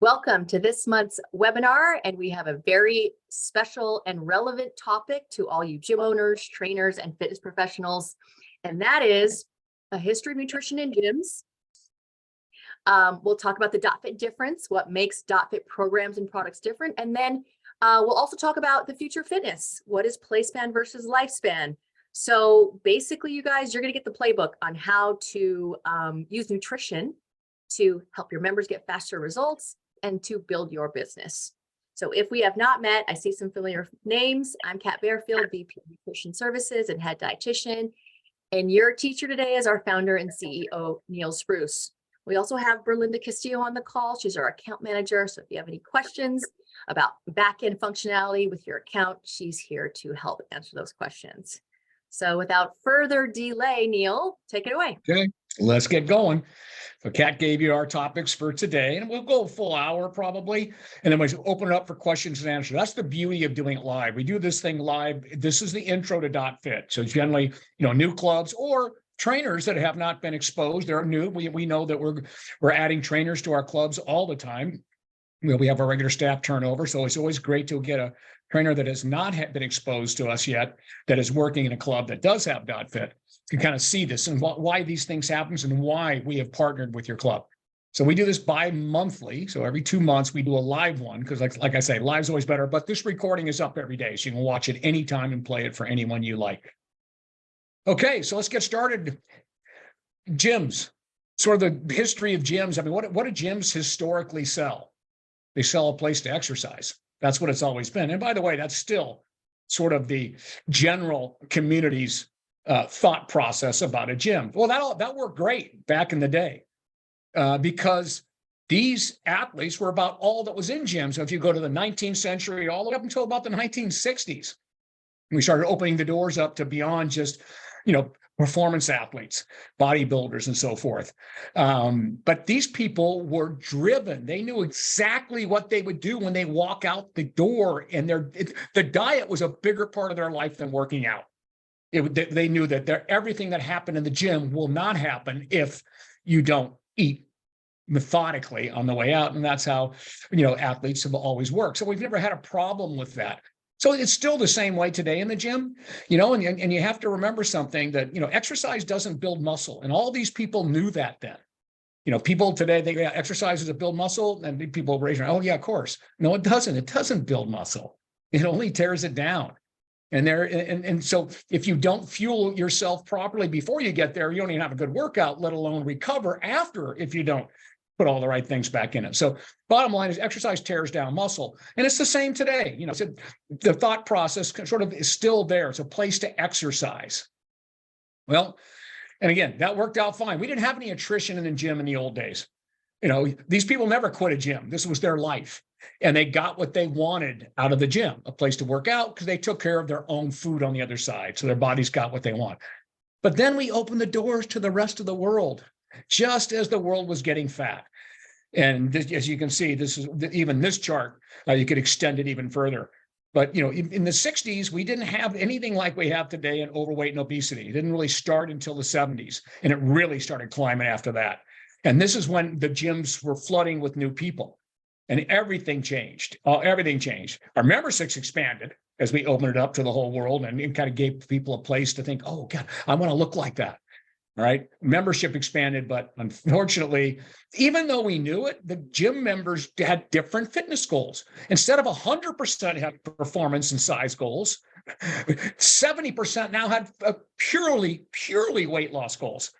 Welcome to this month's webinar, and we have a very special and relevant topic to all you gym owners, trainers, and fitness professionals, and that is a history of nutrition in gyms. We'll talk about the dotFIT difference, what makes dotFIT programs and products different, and then we'll also talk about the future of fitness. What is playspan versus lifespan? So basically, you guys, you're going to get the playbook on how to use nutrition to help your members get faster results and to build your business. So if we have not met, I see some familiar names. I'm Kat Bearfield, VP of Nutrition Services and Head Dietitian. And your teacher today is our founder and CEO, Neal Spruce. We also have Berlinda Castillo on the call. She's our account manager. So if you have any questions about back-end functionality with your account, she's here to help answer those questions. So without further delay, Neal, take it away. Okay, let's get going. So Kat gave you our topics for today, and we'll go a full hour probably, and then we open it up for questions and answers. That's the beauty of doing it live. We do this thing live. This is the intro to dotFIT. So generally, new clubs or trainers that have not been exposed, they're new. We know that we're adding trainers to our clubs all the time. We have our regular staff turnover, so it's always great to get a trainer that has not been exposed to us yet, that is working in a club that does have dotFIT, to kind of see this and why these things happen and why we have partnered with your club. So we do this bi-monthly. So every 2 months we do a live one because like I say, live's always better, but this recording is up every day. So you can watch it anytime and play it for anyone you like. Okay, so let's get started. Gyms, sort of the history of gyms. I mean, what do gyms historically sell? They sell a place to exercise. That's what it's always been. And by the way, that's still sort of the general community's thought process about a gym. Well, that worked great back in the day because these athletes were about all that was in gyms. So if you go to the 19th century, all the way up until about the 1960s, we started opening the doors up to beyond just, performance athletes, bodybuilders, and so forth. But these people were driven. They knew exactly what they would do when they walk out the door, and the diet was a bigger part of their life than working out. They knew that everything that happened in the gym will not happen if you don't eat methodically on the way out. And that's how, athletes have always worked. So we've never had a problem with that. So it's still the same way today in the gym, and you have to remember something that, exercise doesn't build muscle. And all these people knew that then. People today, they exercises to build muscle, and people raise their hand, oh yeah, of course. No, it doesn't. It doesn't build muscle. It only tears it down. And so if you don't fuel yourself properly before you get there, you don't even have a good workout, let alone recover after if you don't put all the right things back in it. So bottom line is exercise tears down muscle. And it's the same today. The thought process sort of is still there. It's a place to exercise. Well, and again, that worked out fine. We didn't have any attrition in the gym in the old days. These people never quit a gym. This was their life. And they got what they wanted out of the gym, a place to work out, because they took care of their own food on the other side. So their bodies got what they want. But then we opened the doors to the rest of the world, just as the world was getting fat. And this, as you can see, this is even this chart, you could extend it even further. But, in the 60s, we didn't have anything like we have today in overweight and obesity. It didn't really start until the 70s, and it really started climbing after that. And this is when the gyms were flooding with new people. And everything changed. Everything changed. Our memberships expanded as we opened it up to the whole world, and it kind of gave people a place to think, oh, God, I want to look like that. All right. Membership expanded, but unfortunately, even though we knew it, the gym members had different fitness goals. Instead of 100% had performance and size goals, 70% now had purely weight loss goals.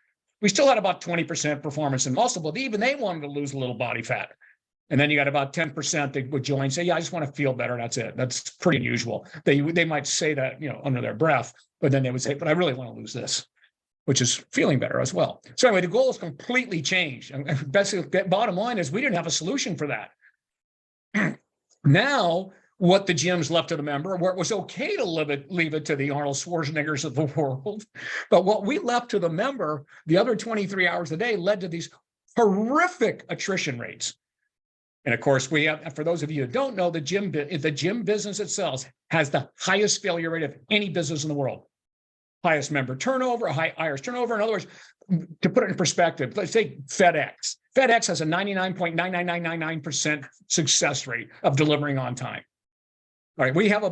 We still had about 20% performance and muscle, but even they wanted to lose a little body fat. And then you got about 10% that would join, say, yeah, I just want to feel better. That's it. That's pretty unusual. They might say that, under their breath, but then they would say, but I really want to lose this, which is feeling better as well. So anyway, the goal has completely changed. And basically, bottom line is we didn't have a solution for that. Now, what the gyms left to the member, where it was okay to leave it to the Arnold Schwarzeneggers of the world, but what we left to the member, the other 23 hours a day, led to these horrific attrition rates. And of course, we have, for those of you who don't know, the gym business itself has the highest failure rate of any business in the world. Highest member turnover, highest turnover. In other words, to put it in perspective, let's say FedEx. FedEx has a 99.99999% success rate of delivering on time. All right, we have a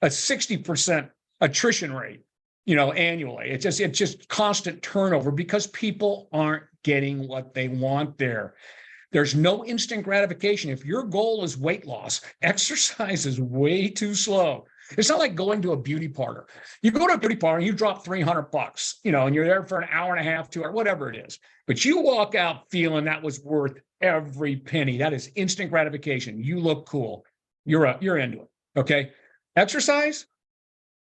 60% attrition rate, annually. It's just constant turnover because people aren't getting what they want there. There's no instant gratification. If your goal is weight loss, exercise is way too slow. It's not like going to a beauty parlor. You go to a beauty parlor and you drop $300, and you're there for an hour and a half, 2 hours, whatever it is. But you walk out feeling that was worth every penny. That is instant gratification. You look cool. You're into it. Okay. Exercise,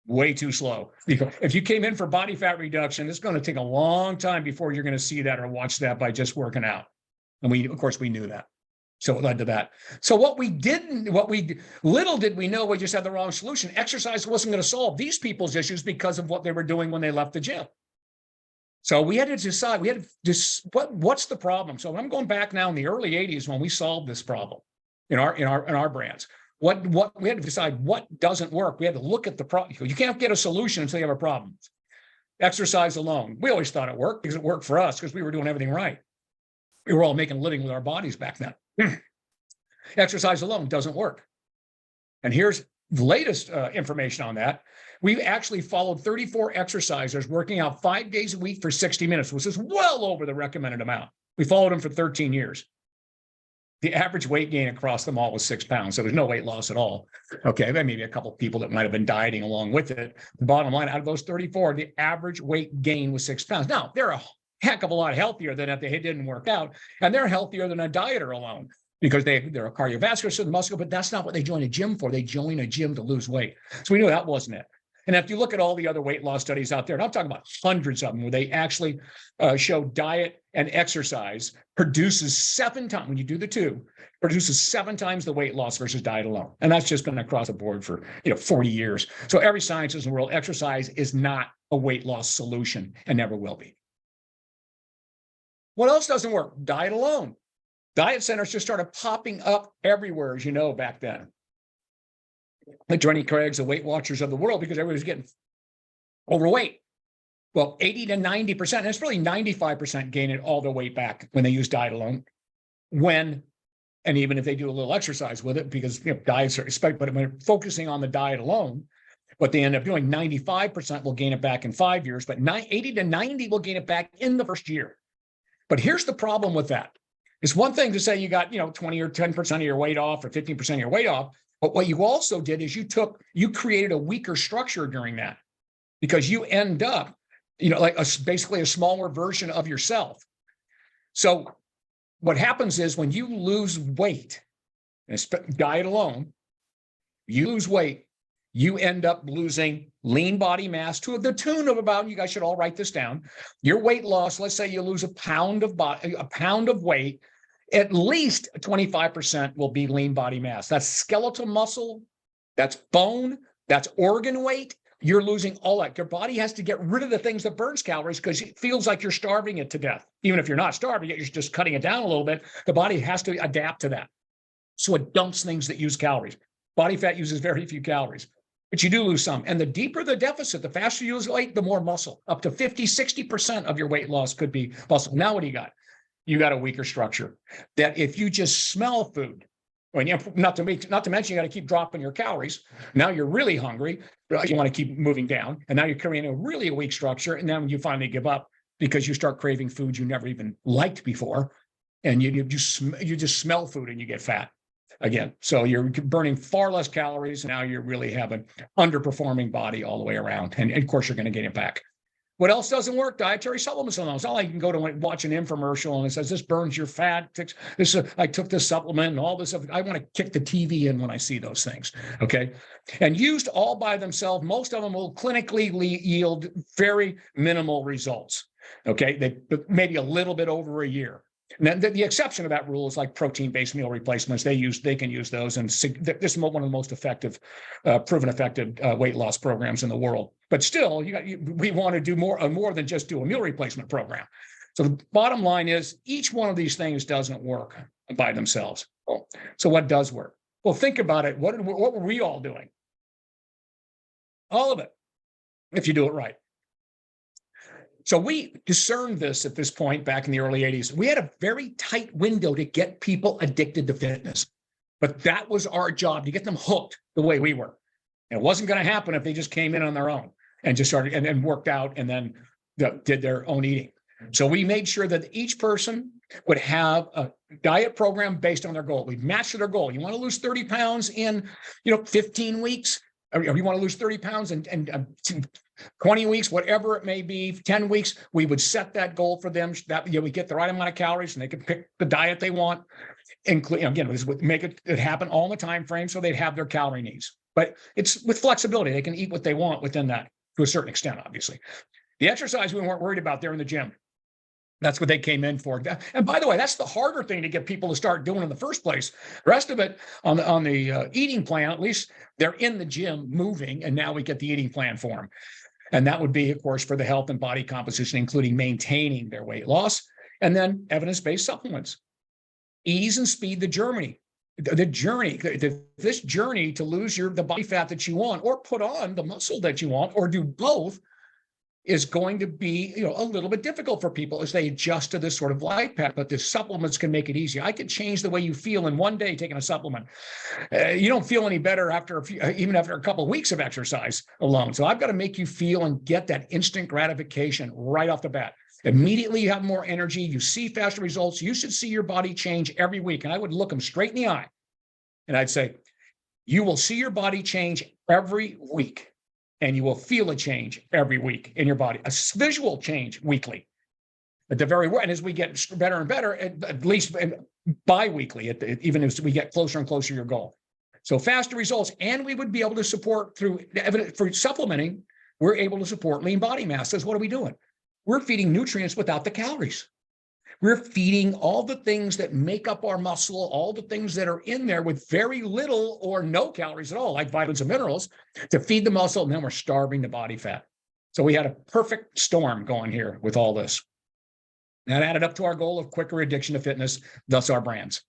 way too slow. If you came in for body fat reduction, it's going to take a long time before you're going to see that or watch that by just working out. And of course, we knew that. So it led to that. So little did we know, we just had the wrong solution. Exercise wasn't going to solve these people's issues because of what they were doing when they left the gym. So we had to decide, what's the problem? So I'm going back now in the early 80s when we solved this problem in our brands. What we had to decide what doesn't work. We had to look at the problem. You can't get a solution until you have a problem. Exercise alone. We always thought it worked because it worked for us because we were doing everything right. We were all making a living with our bodies back then. Exercise alone doesn't work. And here's the latest information on that. We've actually followed 34 exercisers working out 5 days a week for 60 minutes, which is well over the recommended amount. We followed them for 13 years. The average weight gain across them all was 6 pounds. So there's no weight loss at all. Okay, there may be a couple of people that might have been dieting along with it. The bottom line, out of those 34, the average weight gain was 6 pounds. Now, they're a heck of a lot healthier than if they didn't work out. And they're healthier than a dieter alone because they're a cardiovascular system, muscle, but that's not what they join a gym for. They join a gym to lose weight. So we knew that wasn't it. And if you look at all the other weight loss studies out there, and I'm talking about hundreds of them, where they actually show diet and exercise produces 7 times, when you do the two, produces 7 times the weight loss versus diet alone. And that's just been across the board for 40 years. So every scientist in the world, exercise is not a weight loss solution and never will be. What else doesn't work? Diet alone. Diet centers just started popping up everywhere, as you know, back then. The Jenny Craig's, the Weight Watchers of the world, because everybody was getting overweight. Well, 80 to 90%, and it's really 95% gaining all their weight back when they use diet alone. And even if they do a little exercise with it, because diets are expected, but when focusing on the diet alone, what they end up doing, 95% will gain it back in 5 years, but 80 to 90 will gain it back in the first year. But here's the problem with that. It's one thing to say you got 20 or 10% of your weight off or 15% of your weight off. But what you also did is you created a weaker structure during that, because you end up, like basically a smaller version of yourself. So what happens is when you lose weight, diet alone, you lose weight, you end up losing lean body mass to the tune of about, you guys should all write this down, your weight loss, let's say you lose a pound of weight, at least 25% will be lean body mass. That's skeletal muscle, that's bone, that's organ weight. You're losing all that. Your body has to get rid of the things that burns calories because it feels like you're starving it to death. Even if you're not starving it, you're just cutting it down a little bit. The body has to adapt to that. So it dumps things that use calories. Body fat uses very few calories, but you do lose some. And the deeper the deficit, the faster you lose weight, the more muscle. Up to 50, 60% of your weight loss could be muscle. Now what do you got? You got a weaker structure that if you just smell food, not to mention you got to keep dropping your calories. Now you're really hungry. You want to keep moving down. And now you're creating a really weak structure. And then you finally give up because you start craving foods you never even liked before. And you just smell food and you get fat again. So you're burning far less calories. Now you're really having underperforming body all the way around. And of course, you're going to gain it back. What else doesn't work? Dietary supplements alone. It's not like you can go to watch an infomercial and it says, this burns your fat. I took this supplement and all this stuff. I want to kick the TV in when I see those things. Okay. And used all by themselves, most of them will clinically yield very minimal results. Okay. Maybe a little bit over a year. And the exception of that rule is like protein-based meal replacements. They can use those, and this is one of the most effective, proven effective weight loss programs in the world. But still, we want to do more than just do a meal replacement program. So the bottom line is each one of these things doesn't work by themselves. So what does work? Well, think about it. What were we all doing? All of it, if you do it right. So we discerned this at this point back in the early 80s. We had a very tight window to get people addicted to fitness, but that was our job, to get them hooked the way we were. And it wasn't going to happen if they just came in on their own and just started and worked out and then did their own eating. So we made sure that each person would have a diet program based on their goal. We matched their goal. You want to lose 30 pounds in, 15 weeks, or you want to lose 30 pounds in 20 weeks, whatever it may be, 10 weeks, we would set that goal for them, that we get the right amount of calories and they could pick the diet they want. Again, this would make it happen all in the time frame so they'd have their calorie needs. But it's with flexibility. They can eat what they want within that to a certain extent, obviously. The exercise we weren't worried about there in the gym. That's what they came in for. And by the way, that's the harder thing to get people to start doing in the first place. The rest of it on the eating plan, at least they're in the gym moving, and now we get the eating plan for them. And that would be, of course, for the health and body composition, including maintaining their weight loss, and then evidence-based supplements. Ease and speed the journey. This journey to lose the body fat that you want, or put on the muscle that you want, or do both, is going to be a little bit difficult for people as they adjust to this sort of life path. But the supplements can make it easier. I can change the way you feel in one day taking a supplement. You don't feel any better even after a couple of weeks of exercise alone. So I've got to make you feel and get that instant gratification right off the bat. Immediately you have more energy, you see faster results. You should see your body change every week. And I would look them straight in the eye and I'd say, you will see your body change every week. And you will feel a change every week in your body, a visual change weekly. At the very and as we get better and better, at least bi-weekly, even as we get closer and closer to your goal. So faster results, and we would be able to support through evidence for supplementing. We're able to support lean body mass. So what are we doing? We're feeding nutrients without the calories. We're feeding all the things that make up our muscle, all the things that are in there with very little or no calories at all, like vitamins and minerals, to feed the muscle, and then we're starving the body fat. So we had a perfect storm going here with all this. That added up to our goal of quicker addiction to fitness, thus our brands.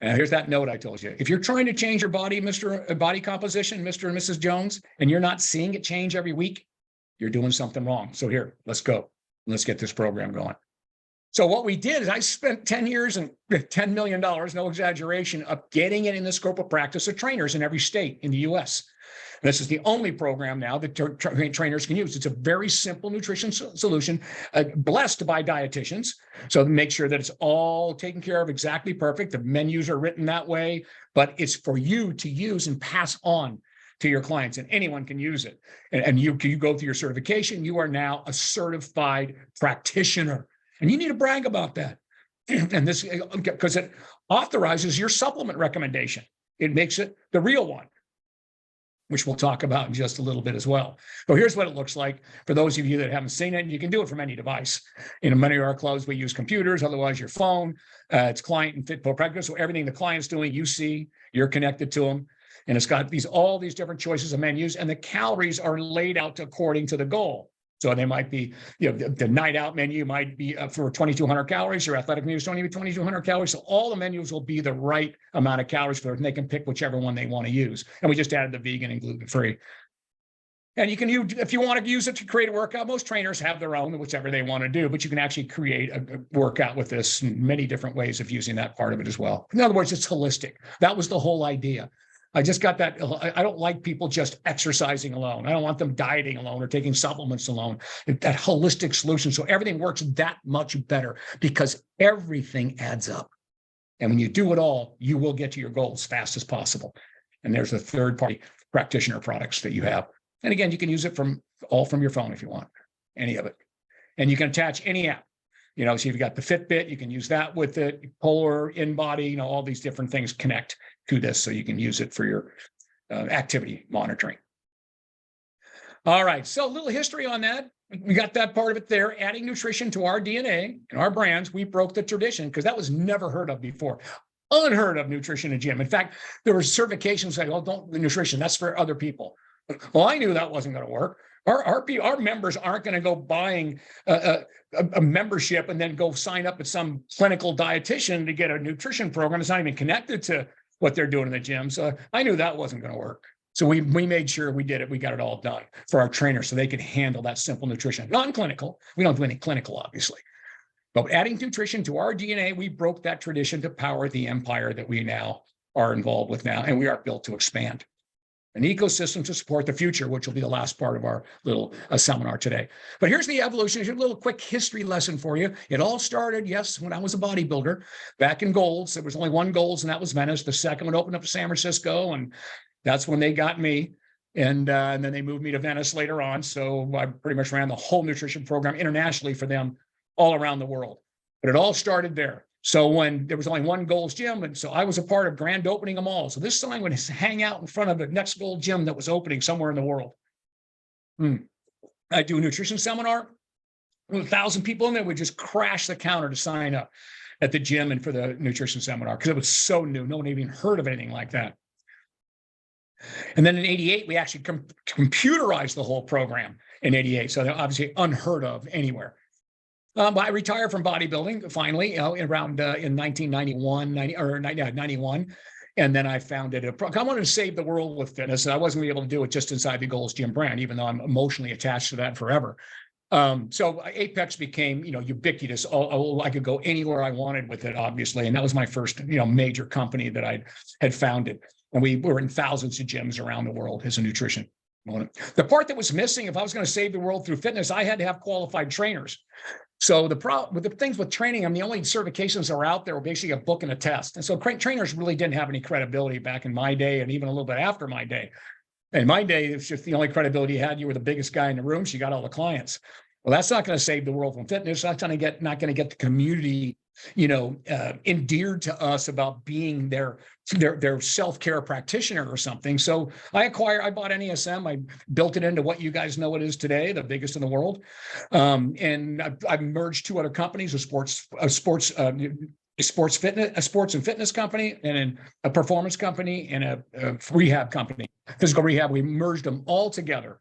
And here's that note I told you. If you're trying to change your body, body composition, Mr. and Mrs. Jones, and you're not seeing it change every week, you're doing something wrong. So here, let's go. Let's get this program going. So what we did is I spent 10 years and $10 million, no exaggeration, of getting it in the scope of practice of trainers in every state in the US. This is the only program now that trainers can use. It's a very simple nutrition solution, blessed by dietitians. So make sure that it's all taken care of exactly perfect. The menus are written that way, but it's for you to use and pass on to your clients, and anyone can use it. And you go through your certification, you are now a certified practitioner. And you need to brag about that. And this, because it authorizes your supplement recommendation. It makes it the real one, which we'll talk about in just a little bit as well. So here's what it looks like for those of you that haven't seen it. You can do it from any device. In many of our clubs, we use computers, otherwise your phone. It's client and fit practice. So everything the client's doing, you see, you're connected to them. And it's got all these different choices of menus, and the calories are laid out according to the goal. So they might be, the night out menu might be for 2,200 calories. Your athletic menu is only 2,200 calories. So all the menus will be the right amount of calories for it, and they can pick whichever one they want to use. And we just added the vegan and gluten-free. And you can use, if you want to use it to create a workout, most trainers have their own, whichever they want to do, but you can actually create a workout with this, and many different ways of using that part of it as well. In other words, it's holistic. That was the whole idea. I just got that. I don't like people just exercising alone. I don't want them dieting alone or taking supplements alone. That holistic solution. So everything works that much better because everything adds up. And when you do it all, you will get to your goal as fast as possible. And there's the third-party practitioner products that you have. And again, you can use it from your phone if you want, any of it. And you can attach any app. So you've got the Fitbit, you can use that with it, Polar, InBody, all these different things connect to this, so you can use it for your activity monitoring. All right, so a little history on that. We got that part of it there. Adding nutrition to our DNA and our brands, we broke the tradition because that was never heard of before. Unheard of, nutrition in gym. In fact, there were certifications saying, "Oh, don't nutrition, that's for other people." Well, I knew that wasn't going to work. Our members aren't going to go buying a membership and then go sign up at some clinical dietitian to get a nutrition program. It's not even connected to what they're doing in the gym. So I knew that wasn't going to work. So we made sure we did it. We got it all done for our trainers so they could handle that simple nutrition. Non-clinical. We don't do any clinical, obviously. But adding nutrition to our DNA, we broke that tradition to power the empire that we now are involved with now. And we are built to expand. An ecosystem to support the future, which will be the last part of our little seminar today. But here's the evolution. Here's a little quick history lesson for you. It all started, yes, when I was a bodybuilder back in Golds. There was only one Golds, and that was Venice. The second one opened up in San Francisco, and that's when they got me. And then they moved me to Venice later on. So I pretty much ran the whole nutrition program internationally for them all around the world. But it all started there. So when there was only one Gold's Gym, and so I was a part of grand opening them all. So this sign would hang out in front of the next Gold Gym that was opening somewhere in the world. I do a nutrition seminar. 1,000 people in there would just crash the counter to sign up at the gym and for the nutrition seminar because it was so new. No one even heard of anything like that. And then in 88, we actually computerized the whole program in 88. So they're obviously unheard of anywhere. But I retired from bodybuilding finally, around in 1991, 91. And then I founded I wanted to save the world with fitness. And I wasn't able to do it just inside the Gold's Gym brand, even though I'm emotionally attached to that forever. So Apex became, ubiquitous. I could go anywhere I wanted with it, obviously. And that was my first, major company that I had founded. And we were in thousands of gyms around the world as a nutrition. The part that was missing, if I was going to save the world through fitness, I had to have qualified trainers. So with the things with training, the only certifications that were out there were basically a book and a test. And so trainers really didn't have any credibility back in my day and even a little bit after my day. In my day, it's just the only credibility you had. You were the biggest guy in the room, so you got all the clients. Well, that's not going to save the world from fitness. That's not going to get the community, endeared to us about being their self-care practitioner or something. So I bought NESM. I built it into what you guys know it is today, the biggest in the world. And I've merged two other companies, a sports and fitness company, and a performance company, and a rehab company, physical rehab. We merged them all together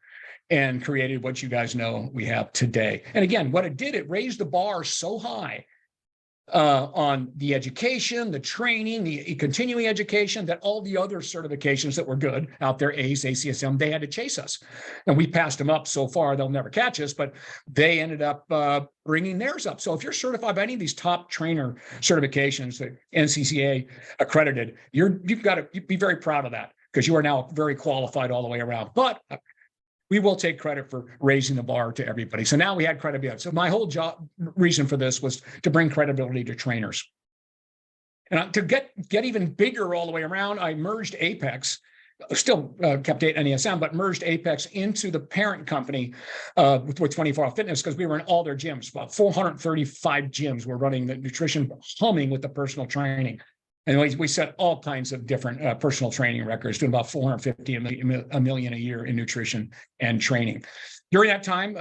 and created what you guys know we have today. And again, what it did, it raised the bar so high on the education, the training, the continuing education, that all the other certifications that were good out there, ACE, ACSM, they had to chase us. And we passed them up so far, they'll never catch us, but they ended up bringing theirs up. So if you're certified by any of these top trainer certifications that NCCA accredited, you've got to be very proud of that, because you are now very qualified all the way around. But we will take credit for raising the bar to everybody. So now we had credibility. So my whole reason for this was to bring credibility to trainers. And to get even bigger all the way around, I merged Apex, still kept NESM, but merged Apex into the parent company with 24-Hour Fitness, because we were in all their gyms. About 435 gyms were running the nutrition, humming with the personal training. And we set all kinds of different personal training records, doing about 450 a million a year in nutrition and training. During that time,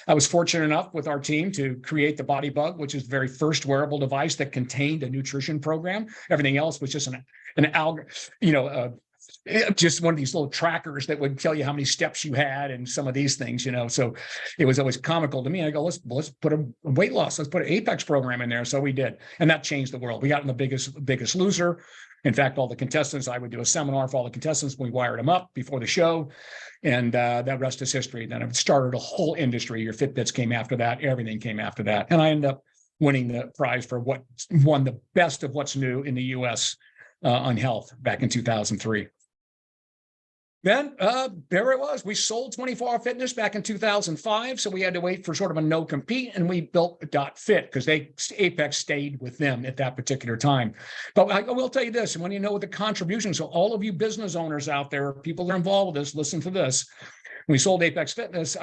I was fortunate enough with our team to create the Body Bug, which is the very first wearable device that contained a nutrition program. Everything else was just just one of these little trackers that would tell you how many steps you had and some of these things, So it was always comical to me. I go, let's put a weight loss, let's put an Apex program in there. So we did. And that changed the world. We got in the biggest loser. In fact, all the contestants, I would do a seminar for all the contestants. We wired them up before the show. And that rest is history. Then it started a whole industry. Your Fitbits came after that. Everything came after that. And I ended up winning the prize for what won the best of what's new in the US on health back in 2003. Then there it was. We sold 24-Hour Fitness back in 2005. So we had to wait for sort of a no compete, and we built dotFIT because Apex stayed with them at that particular time. But I will tell you this, and when you know what the contributions, so all of you business owners out there, people that are involved with this, listen to this. We sold Apex Fitness.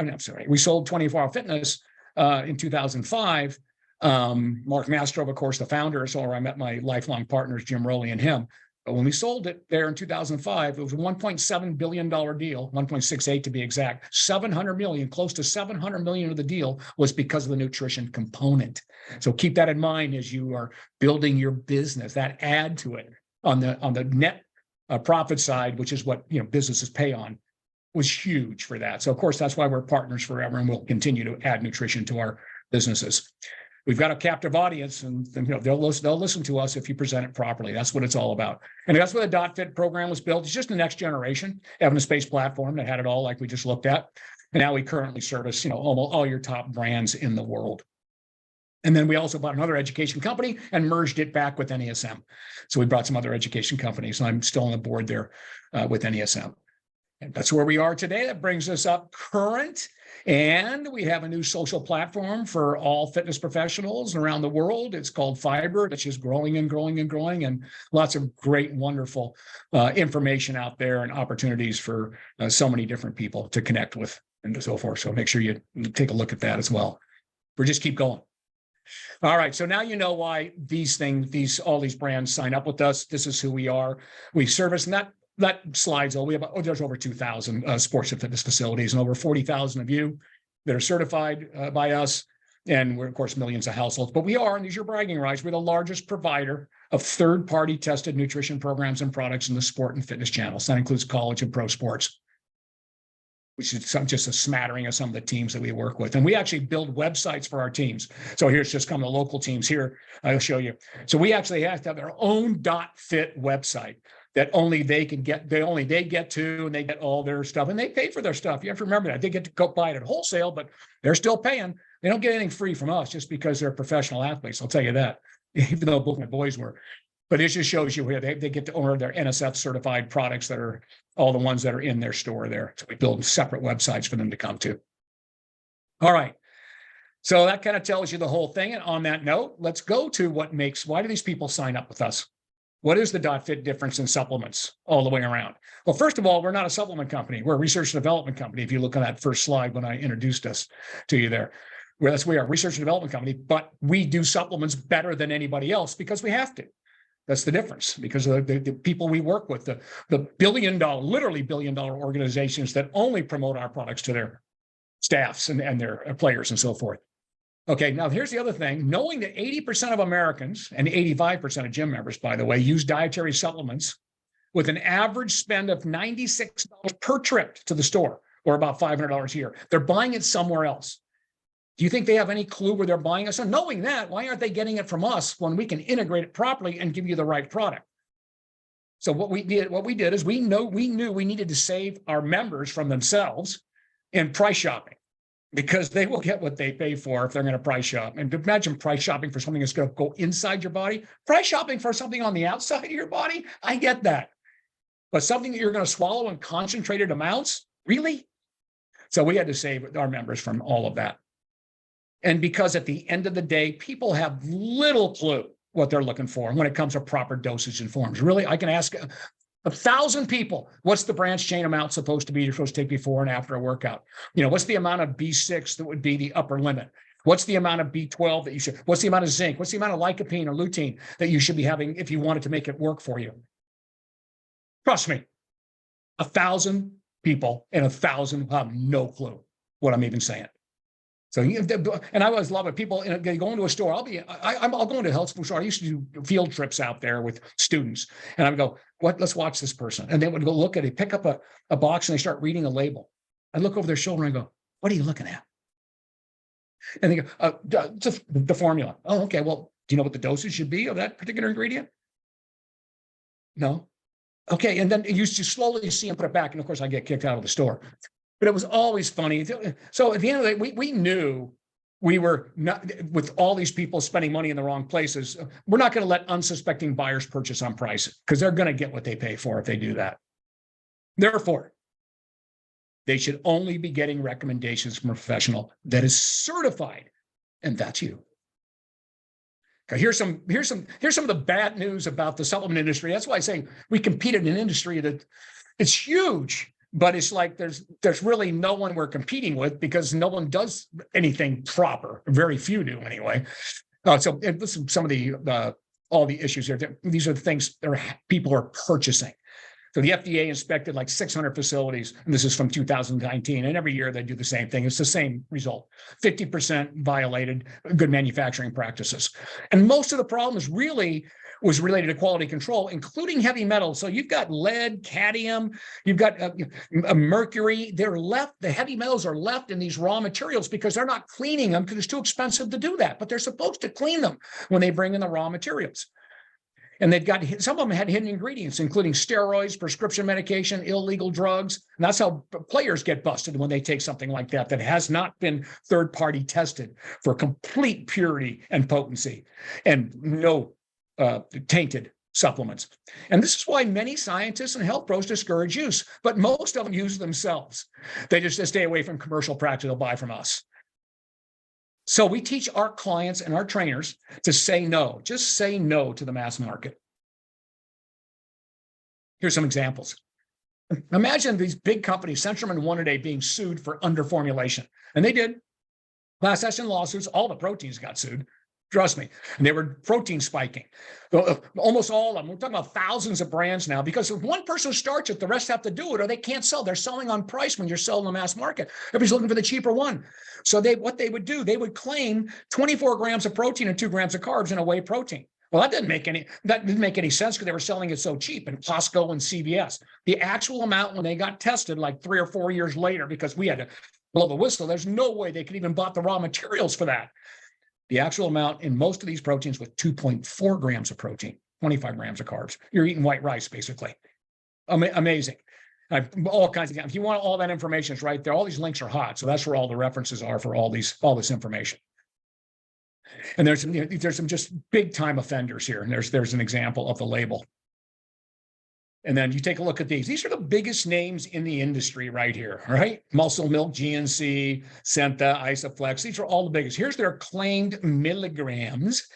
We sold 24-Hour Fitness in 2005. Mark Mastrove, of course, the founder, so where I met my lifelong partners, Jim Rowley and him. But when we sold it there in 2005, it was a $1.7 billion deal, 1.68 to be exact. 700 million, close to 700 million of the deal was because of the nutrition component. So keep that in mind as you are building your business. That add to it on the net profit side, which is what businesses pay on, was huge for that. So of course that's why we're partners forever, and we'll continue to add nutrition to our businesses. we've got a captive audience, and they'll listen to us if you present it properly. That's what it's all about. And that's where the dotFIT program was built. It's just the next generation evidence-based platform that had it all, like we just looked at. And now we currently service, almost all your top brands in the world. And then we also bought another education company and merged it back with NESM. So we brought some other education companies, and I'm still on the board there with NESM. And that's where we are today. That brings us up current. And we have a new social platform for all fitness professionals around the world. It's called Fiber. It's just growing and growing and growing, and lots of great, wonderful information out there and opportunities for so many different people to connect with and so forth. So make sure you take a look at that as well. We just keep going. All right. So now you know why all these brands sign up with us. This is who we are. We service, and that slides. We have there's over 2,000 sports and fitness facilities, and over 40,000 of you that are certified by us. And we're, of course, millions of households. But we are, and these are bragging rights, we're the largest provider of third-party tested nutrition programs and products in the sport and fitness channels. That includes college and pro sports, which is just a smattering of some of the teams that we work with. And we actually build websites for our teams. So here's just some of the local teams here. I'll show you. So we actually have to have their own dotFIT website that only they get to, and they get all their stuff, and they pay for their stuff. You have to remember that. They get to go buy it at wholesale, but they're still paying. They don't get anything free from us just because they're professional athletes. I'll tell you that, even though both my boys were. But it just shows you where they get to own their NSF certified products that are all the ones that are in their store there. So we build separate websites for them to come to. All right. So that kind of tells you the whole thing. And on that note, let's go to why do these people sign up with us? What is the dotFIT difference in supplements all the way around? Well, first of all, we're not a supplement company. We're a research and development company. If you look on that first slide when I introduced us to you there, we are a research and development company, but we do supplements better than anybody else because we have to. That's the difference, because of the people we work with, the literally billion-dollar organizations that only promote our products to their staffs and their players and so forth. Okay, now here's the other thing. Knowing that 80% of Americans and 85% of gym members, by the way, use dietary supplements with an average spend of $96 per trip to the store, or about $500 a year. They're buying it somewhere else. Do you think they have any clue where they're buying it? So knowing that, why aren't they getting it from us when we can integrate it properly and give you the right product? So what we did is we knew we needed to save our members from themselves in price shopping, because they will get what they pay for if they're going to price shop. And imagine price shopping for something that's going to go inside your body. Price shopping for something on the outside of your body, I get that. But something that you're going to swallow in concentrated amounts, really? So we had to save our members from all of that. And because at the end of the day, people have little clue what they're looking for when it comes to proper dosage and forms. Really, I can ask 1,000 people, what's the branch chain amount supposed to be you're supposed to take before and after a workout? What's the amount of B6 that would be the upper limit? What's the amount of B12 that you should, what's the amount of zinc? What's the amount of lycopene or lutein that you should be having if you wanted to make it work for you? Trust me, 1,000 people and 1,000 have no clue what I'm even saying. So, and I always love it. People go into a store. I'll go into a health food store. I used to do field trips out there with students, and I would go, let's watch this person. And they would go look at it, pick up a box, and they start reading a label. I look over their shoulder and I go, what are you looking at? And they go, just the formula. Oh, okay. Well, do you know what the dosage should be of that particular ingredient? No. Okay. And then you slowly see them put it back. And of course I get kicked out of the store. But it was always funny. So at the end of the day, we knew we were not, with all these people spending money in the wrong places, we're not going to let unsuspecting buyers purchase on price, because they're going to get what they pay for if they do that. Therefore, they should only be getting recommendations from a professional that is certified, and that's you. Okay, here's some of the bad news about the supplement industry. That's why I say we compete in an industry that it's huge. But it's like there's really no one we're competing with, because no one does anything proper. Very few do anyway. So listen, some of all the issues here. These are the things that people are purchasing. So the FDA inspected like 600 facilities, and this is from 2019. And every year they do the same thing. It's the same result. 50% violated good manufacturing practices. And most of the problems really was related to quality control, including heavy metals. So you've got lead, cadmium, you've got mercury. They're left, the heavy metals are left in these raw materials because they're not cleaning them because it's too expensive to do that. But they're supposed to clean them when they bring in the raw materials. And they've got, some of them had hidden ingredients, including steroids, prescription medication, illegal drugs. And that's how players get busted when they take something like that, that has not been third-party tested for complete purity and potency and no tainted supplements. And this is why many scientists and health pros discourage use, but most of them use themselves. They just stay away from commercial practice. They'll buy from us. So we teach our clients and our trainers to say no, just say no to the mass market. Here's some examples. Imagine these big companies, Centrum and One A Day, being sued for underformulation. And they did. Class action lawsuits, all the proteins got sued. Trust me. And they were protein spiking. Almost all of them. We're talking about thousands of brands now, because if one person starts it, the rest have to do it or they can't sell. They're selling on price when you're selling the mass market. Everybody's looking for the cheaper one. So what they would do, they would claim 24 grams of protein and 2 grams of carbs in a whey protein. Well, that didn't make any sense because they were selling it so cheap in Costco and CVS. The actual amount when they got tested like 3 or 4 years later, because we had to blow the whistle, there's no way they could even bought the raw materials for that. The actual amount in most of these proteins was 2.4 grams of protein, 25 grams of carbs. You're eating white rice, basically. Amazing. I've all kinds of, if you want all that information, it's right there. All these links are hot. So that's where all the references are for all this information. And there's some just big time offenders here. And there's an example of the label. And then you take a look at these. These are the biggest names in the industry right here, right? Muscle Milk, GNC, Senta, Isoflex. These are all the biggest. Here's their claimed milligrams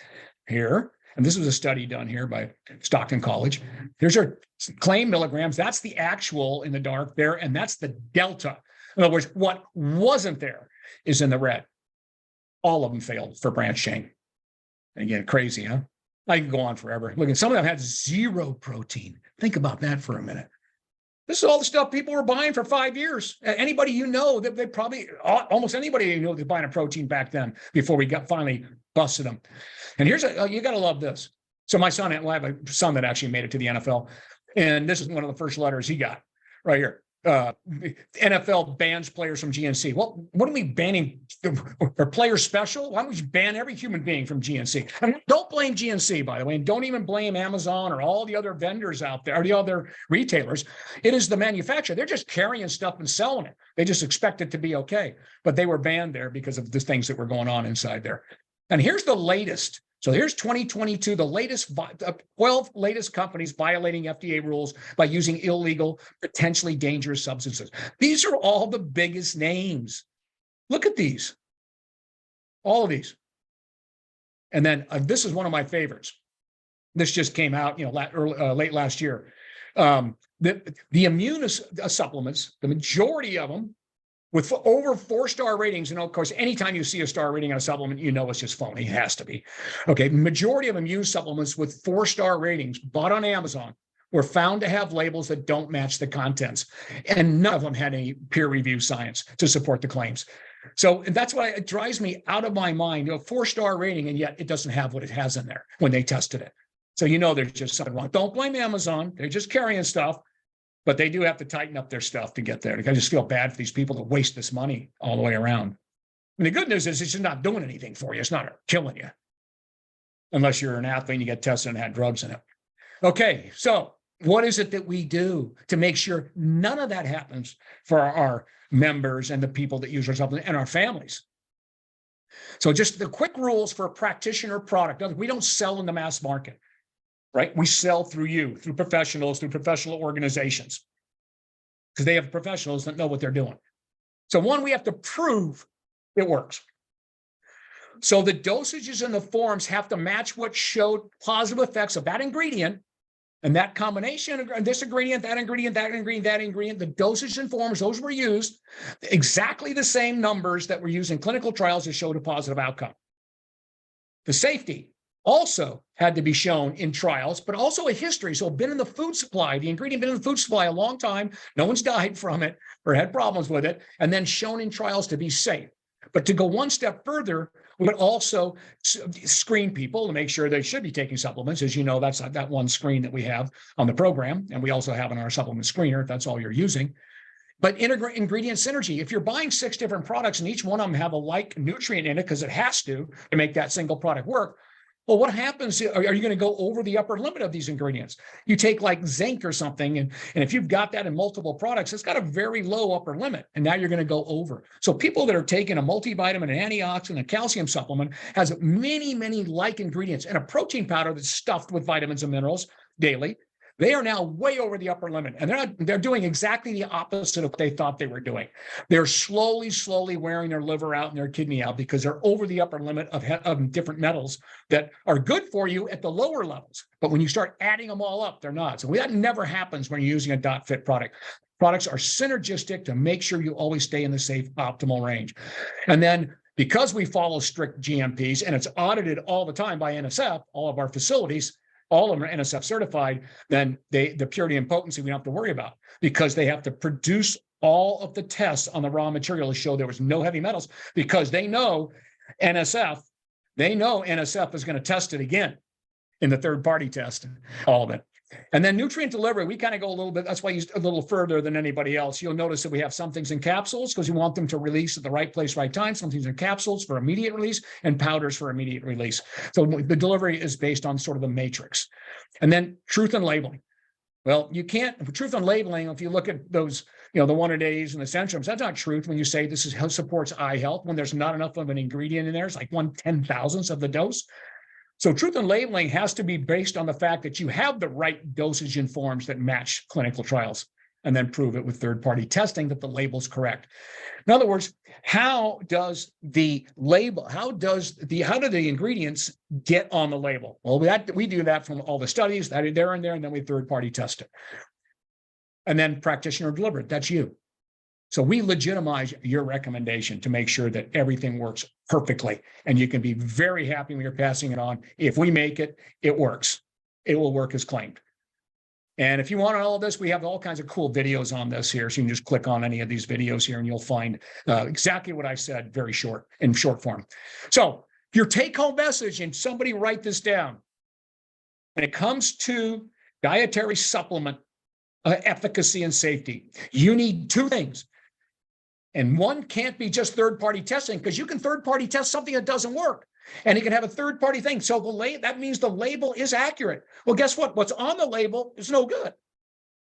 here. And this was a study done here by Stockton College. Here's our claimed milligrams. That's the actual in the dark there. And that's the delta. In other words, what wasn't there is in the red. All of them failed for branch chain. Again, crazy, huh? I can go on forever. Look, at some of them had 0 protein. Think about that for a minute. This is all the stuff people were buying for 5 years. Anybody you know, that they probably, almost anybody you know was buying a protein back then before we finally busted them. And here's, you got to love this. So my son, I have a son that actually made it to the NFL. And this is one of the first letters he got right here. NFL bans players from GNC. Well, what are we banning? Are players special? Why don't we ban every human being from GNC? And don't blame GNC, by the way, and don't even blame Amazon or all the other vendors out there, or the other retailers. It is the manufacturer. They're just carrying stuff and selling it. They just expect it to be okay. But they were banned there because of the things that were going on inside there. And here's the latest. So here's 2022, the latest 12 latest companies violating FDA rules by using illegal, potentially dangerous substances. These are all the biggest names. Look at these. All of these. And then this is one of my favorites. This just came out, late last year. The immune supplements, the majority of them, with over 4-star ratings, and of course, anytime you see a star rating on a supplement, you know it's just phony. It has to be. Okay, majority of immune supplements with 4-star ratings bought on Amazon were found to have labels that don't match the contents, and none of them had any peer-reviewed science to support the claims. So that's why it drives me out of my mind. 4-star rating, and yet it doesn't have what it has in there when they tested it. So there's just something wrong. Don't blame Amazon. They're just carrying stuff. But they do have to tighten up their stuff to get there. I just feel bad for these people to waste this money all the way around. And the good news is it's just not doing anything for you. It's not killing you. Unless you're an athlete and you get tested and had drugs in it. Okay, so what is it that we do to make sure none of that happens for our members and the people that use our supplement and our families? So just the quick rules for a practitioner product. We don't sell in the mass market. Right? We sell through professionals, through professional organizations, because they have professionals that know what they're doing. So one, we have to prove it works. So the dosages and the forms have to match what showed positive effects of that ingredient and that combination of this ingredient, that ingredient, that ingredient, that ingredient. The dosage and forms, those were used exactly the same numbers that were used in clinical trials that showed a positive outcome. The safety. also had to be shown in trials, but also a history. So been in the food supply, the ingredient been in the food supply a long time. No one's died from it or had problems with it, and then shown in trials to be safe. But to go one step further, we would also screen people to make sure they should be taking supplements. As you know, that's that one screen that we have on the program. And we also have in our supplement screener, if that's all you're using. But ingredient synergy, if you're buying 6 different products and each one of them have a like nutrient in it, because it has to make that single product work, well, what happens? Are you going to go over the upper limit of these ingredients? You take like zinc or something, and if you've got that in multiple products, it's got a very low upper limit, and now you're going to go over. So people that are taking a multivitamin, an antioxidant, a calcium supplement has many, many like ingredients, and a protein powder that's stuffed with vitamins and minerals daily. They are now way over the upper limit, and they're doing exactly the opposite of what they thought they were doing. They're slowly wearing their liver out and their kidney out because they're over the upper limit of different metals that are good for you at the lower levels. But when you start adding them all up, they're not. So that never happens when you're using a dotFIT product. Products are synergistic to make sure you always stay in the safe optimal range. And then because we follow strict GMPs and it's audited all the time by NSF, all of our facilities, all of them are NSF certified, then the purity and potency we don't have to worry about, because they have to produce all of the tests on the raw material to show there was no heavy metals, because they know NSF is going to test it again in the third-party test, all of it. And then nutrient delivery, we kind of go a little bit, that's why you a little further than anybody else. You'll notice that we have some things in capsules because we want them to release at the right place, right time. Some things in capsules for immediate release and powders for immediate release. So the delivery is based on sort of a matrix. And then truth and labeling. Well, you can't, truth and labeling, if you look at those, the 1-a-days and the Centrums, that's not truth when you say this is supports eye health, when there's not enough of an ingredient in there. It's like 1/10,000th of the dose. So truth in labeling has to be based on the fact that you have the right dosage and forms that match clinical trials, and then prove it with third-party testing that the label's correct. In other words, how do the ingredients get on the label? Well, we do that from all the studies that are there, and then we third-party test it. And then practitioner delivered, that's you. So we legitimize your recommendation to make sure that everything works perfectly. And you can be very happy when you're passing it on. If we make it, it works. It will work as claimed. And if you want all of this, we have all kinds of cool videos on this here. So you can just click on any of these videos here and you'll find exactly what I said in short form. So your take-home message, and somebody write this down. When it comes to dietary supplement efficacy and safety, you need 2 things. And one can't be just third-party testing, because you can third-party test something that doesn't work, and it can have a third-party thing. So that means the label is accurate. Well, guess what? What's on the label is no good,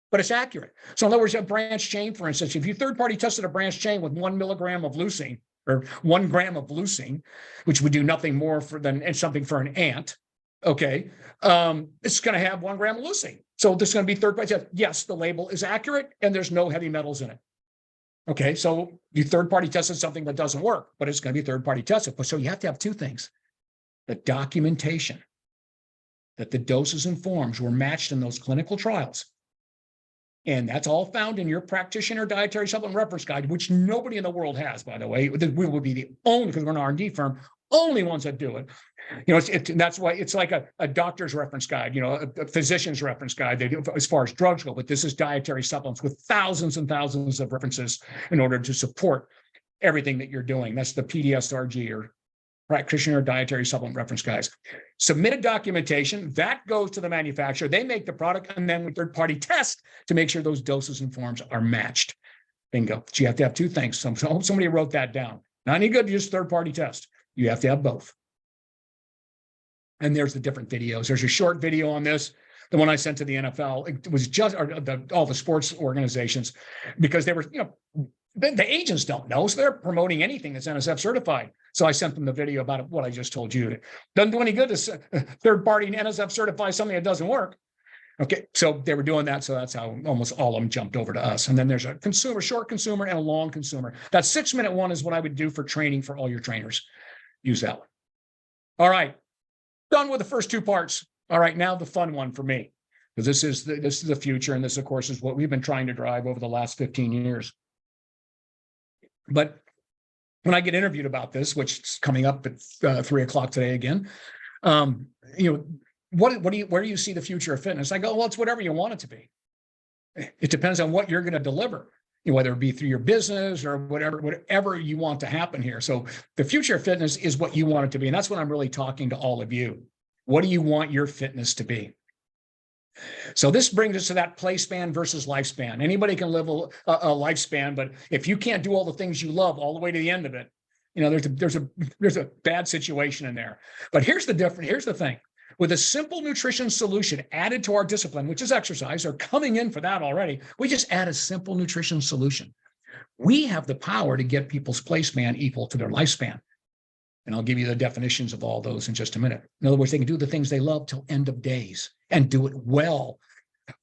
but it's accurate. So in other words, a branch chain, for instance, if you third-party tested a branch chain with 1 milligram of leucine or 1 gram of leucine, which would do nothing more than something for an ant, okay, it's going to have 1 gram of leucine. So this is going to be third-party test. Yes, the label is accurate, and there's no heavy metals in it. Okay, so you third-party tested something that doesn't work, but it's going to be third-party tested. So you have to have 2 things. The documentation that the doses and forms were matched in those clinical trials. And that's all found in your practitioner dietary supplement reference guide, which nobody in the world has, by the way. We would be the only, because we're an R&D firm, only ones that do it. That's why it's like a doctor's reference guide, a physician's reference guide. They do as far as drugs go, but this is dietary supplements with thousands and thousands of references in order to support everything that you're doing. That's the PDSRG, or practitioner dietary supplement reference guides. Submitted documentation that goes to the manufacturer. They make the product, and then we third-party test to make sure those doses and forms are matched. Bingo. So you have to have 2 things. Somebody wrote that down. Not any good to just third-party test. You have to have both. And there's the different videos. There's a short video on this. The one I sent to the NFL, it was just all the sports organizations, because they were, the agents don't know. So they're promoting anything that's NSF certified. So I sent them the video about what I just told you. Doesn't do any good to third-party NSF certify something that doesn't work. Okay, so they were doing that. So that's how almost all of them jumped over to us. And then there's a short consumer and a long consumer. That 6-minute one is what I would do for training for all your trainers. Use that one. All right. Done with the first 2 parts. All right, now the fun one for me, because this is the future, and this, of course, is what we've been trying to drive over the last 15 years. But when I get interviewed about this, which is coming up at 3 o'clock today again, You know, where do you see the future of fitness? I go, well, it's whatever you want it to be. It depends on what you're going to deliver, you know, whether it be through your business or whatever you want to happen here. So the future of fitness is what you want it to be. And that's what I'm really talking to all of you. What do you want your fitness to be? So this brings us to that play span versus lifespan. Anybody can live a lifespan, but if you can't do all the things you love all the way to the end of it, you know, there's a bad situation in there. But here's the difference. Here's the thing. With a simple nutrition solution added to our discipline, which is exercise, or coming in for that already, we just add a simple nutrition solution. We have the power to get people's play span equal to their lifespan. And I'll give you the definitions of all those in just a minute. In other words, they can do the things they love till end of days and do it well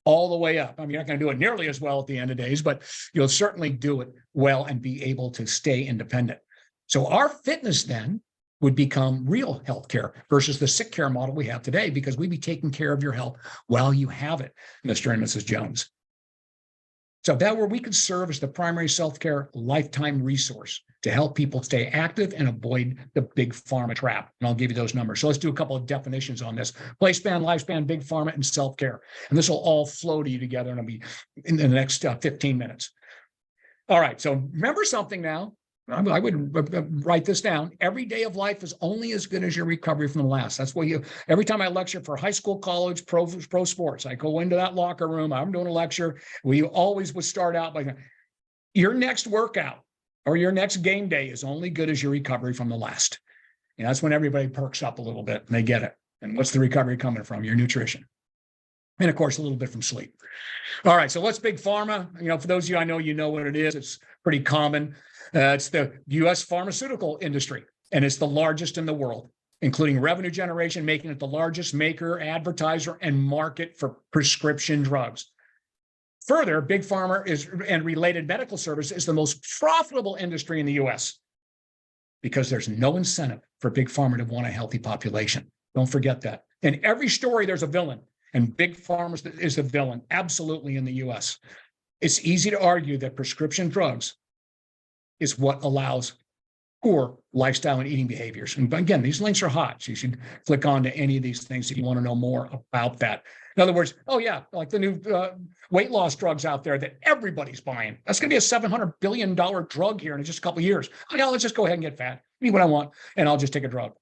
all the way up. I mean, you're not going to do it nearly as well at the end of days, but you'll certainly do it well and be able to stay independent. So our fitness then would become real healthcare versus the sick care model we have today, because we'd be taking care of your health while you have it, Mr. and Mrs. Jones. So that where we could serve as the primary self-care lifetime resource to help people stay active and avoid the big pharma trap. And I'll give you those numbers. So let's do a couple of definitions on this: play span, lifespan, big pharma, and self-care. And this will all flow to you together, and it'll be in the next 15 minutes. All right. So remember something now. I would write this down. Every day of life is only as good as your recovery from the last. That's what every time I lecture for high school, college, pro sports, I go into that locker room, I'm doing a lecture. We always would start out by, your next workout or your next game day is only good as your recovery from the last. And that's when everybody perks up a little bit and they get it. And what's the recovery coming from? Your nutrition. And of course, a little bit from sleep. All right. So what's big pharma? You know, for those of you, I know you know what it is. It's pretty common. It's the U.S. pharmaceutical industry, and it's the largest in the world, including revenue generation, making it the largest maker, advertiser, and market for prescription drugs. Further, big pharma and related medical service is the most profitable industry in the U.S. because there's no incentive for big pharma to want a healthy population. Don't forget that. In every story, there's a villain, and big pharma is the villain, absolutely, in the U.S. It's easy to argue that prescription drugs is what allows poor lifestyle and eating behaviors. And again, these links are hot, so you should click on to any of these things if you want to know more about that. In other words, oh yeah, like the new weight loss drugs out there that everybody's buying. That's going to be a $700 billion drug here in just a couple of years. Oh, yeah, let's just go ahead and get fat, eat what I want, and I'll just take a drug.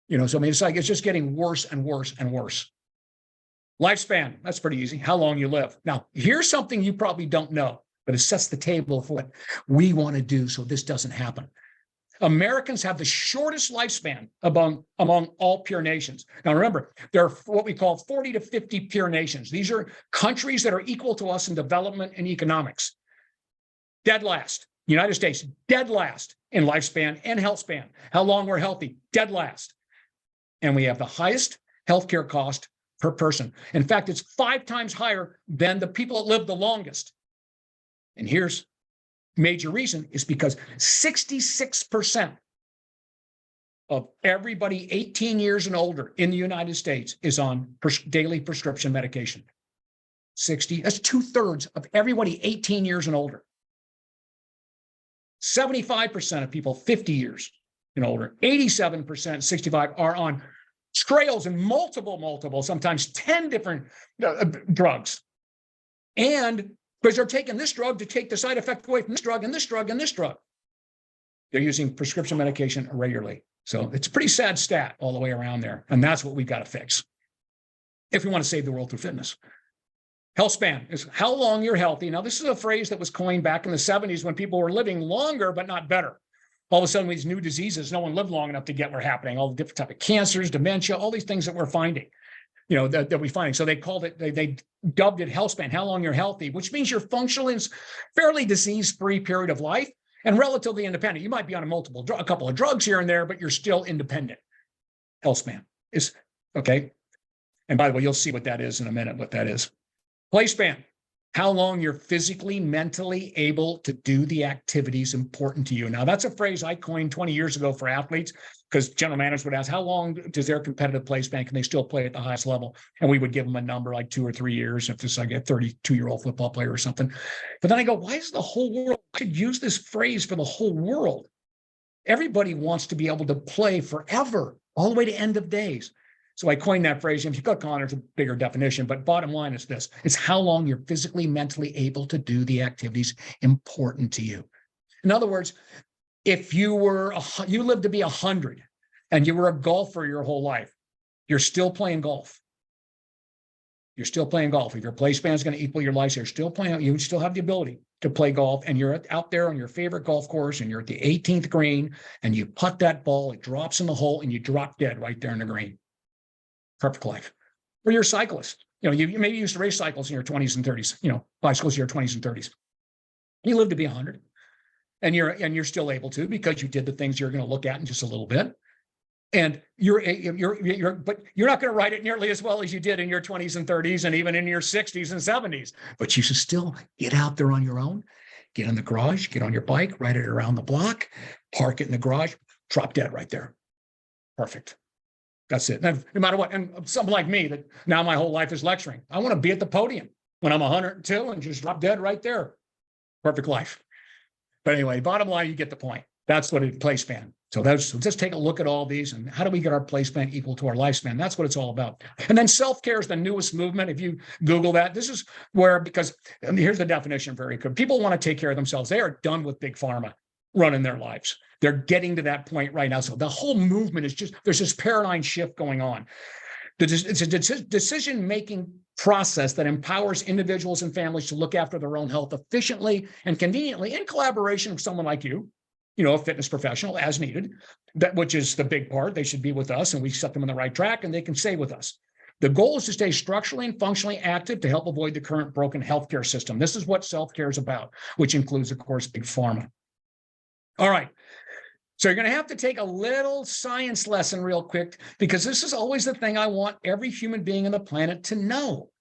You know, so I mean, it's just getting worse and worse and worse. Lifespan, that's pretty easy. How long you live. Now, here's something you probably don't know, but it sets the table for what we want to do so this doesn't happen. Americans have the shortest lifespan among all peer nations. Now, remember, there are what we call 40 to 50 peer nations. These are countries that are equal to us in development and economics. Dead last. United States, dead last in lifespan and health span. How long we're healthy, dead last. And we have the highest healthcare cost per person. In fact, it's 5 times higher than the people that live the longest. And here's major reason is because 66% of everybody 18 years and older in the United States is on daily prescription medication. 60, that's 2/3 of everybody 18 years and older. 75% of people 50 years and older, 87%, 65 are on trails and multiple, sometimes 10 different drugs. And because they're taking this drug to take the side effect away from this drug and this drug and this drug. They're using prescription medication regularly. So it's a pretty sad stat all the way around there. And that's what we've got to fix if we want to save the world through fitness. Health span is how long you're healthy. Now, this is a phrase that was coined back in the 70s when people were living longer, but not better. All of a sudden, these new diseases, no one lived long enough to get were happening. All the different type of cancers, dementia, all these things that we're finding. You know, that we're finding. So they called it, they dubbed it health span, how long you're healthy, which means you're functionally in fairly disease-free period of life and relatively independent. You might be on a couple of drugs here and there, but you're still independent. Health span is, okay. And by the way, you'll see what that is in a minute, what that is. Play span, how long you're physically, mentally able to do the activities important to you. Now, that's a phrase I coined 20 years ago for athletes, because general managers would ask, how long does their competitive play span? Can they still play at the highest level? And we would give them a number like 2 or 3 years, if it's like a 32-year-old football player or something. But then I go, why is the whole world, I could use this phrase for the whole world. Everybody wants to be able to play forever, all the way to end of days. So I coined that phrase. If you click on it, it's a bigger definition, but bottom line is this: it's how long you're physically, mentally able to do the activities important to you. In other words, if you lived to be 100 and you were a golfer your whole life, you're still playing golf. You're still playing golf. If your play span is going to equal your life, you're still playing. You still have the ability to play golf, and you're out there on your favorite golf course, and you're at the 18th green, and you putt that ball, it drops in the hole, and you drop dead right there in the green. Perfect life. Or you're a cyclist. You maybe used to race cycles in your 20s and 30s. Bicycles in your 20s and 30s. You live to be 100, and you're still able to, because you did the things you're going to look at in just a little bit. And but you're not going to ride it nearly as well as you did in your 20s and 30s and even in your 60s and 70s. But you should still get out there on your own, get in the garage, get on your bike, ride it around the block, park it in the garage, drop dead right there. Perfect. That's it. No matter what. And something like me, that now my whole life is lecturing. I want to be at the podium when I'm 102 and just drop dead right there. Perfect life. But anyway, bottom line, you get the point. That's what a play span. So just take a look at all these, and how do we get our play span equal to our lifespan? That's what it's all about. And then self-care is the newest movement. If you Google that, this is where, because here's the definition very good. People want to take care of themselves. They are done with big pharma running their lives. They're getting to that point right now. So the whole movement is there's this paradigm shift going on. It's a decision-making process that empowers individuals and families to look after their own health efficiently and conveniently in collaboration with someone like you, a fitness professional as needed, which is the big part. They should be with us, and we set them on the right track, and they can stay with us. The goal is to stay structurally and functionally active to help avoid the current broken healthcare system. This is what self-care is about, which includes, of course, big pharma. All right. So you're going to have to take a little science lesson real quick, because this is always the thing I want every human being on the planet to know.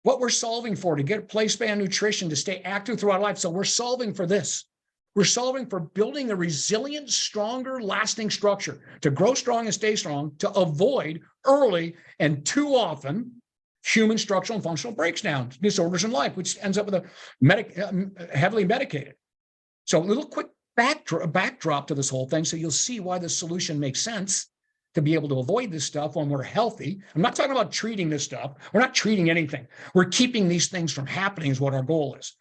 What we're solving for, to get play span nutrition, to stay active throughout life. So we're solving for this. We're solving for building a resilient, stronger, lasting structure to grow strong and stay strong, to avoid early and too often human structural and functional breakdowns, disorders in life, which ends up with a heavily medicated. So a little quick backdrop to this whole thing, so you'll see why the solution makes sense to be able to avoid this stuff when we're healthy. I'm not talking about treating this stuff. We're not treating anything. We're keeping these things from happening is what our goal is.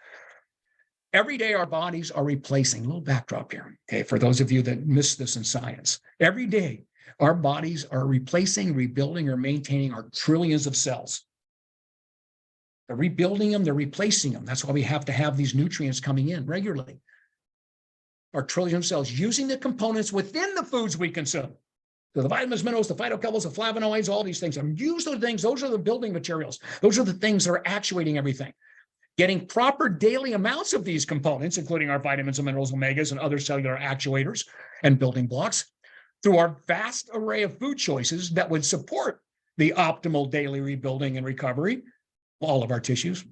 Every day, our bodies are replacing, a little backdrop here, okay, for those of you that missed this in science. Every day, our bodies are replacing, rebuilding, or maintaining our trillions of cells. They're rebuilding them, they're replacing them. That's why we have to have these nutrients coming in regularly. Our trillion of cells, using the components within the foods we consume. So the vitamins, minerals, the phytochemicals, the flavonoids, all these things. And use those things. Those are the building materials. Those are the things that are actuating everything. Getting proper daily amounts of these components, including our vitamins and minerals, omegas, and other cellular actuators and building blocks, through our vast array of food choices that would support the optimal daily rebuilding and recovery, all of our tissues.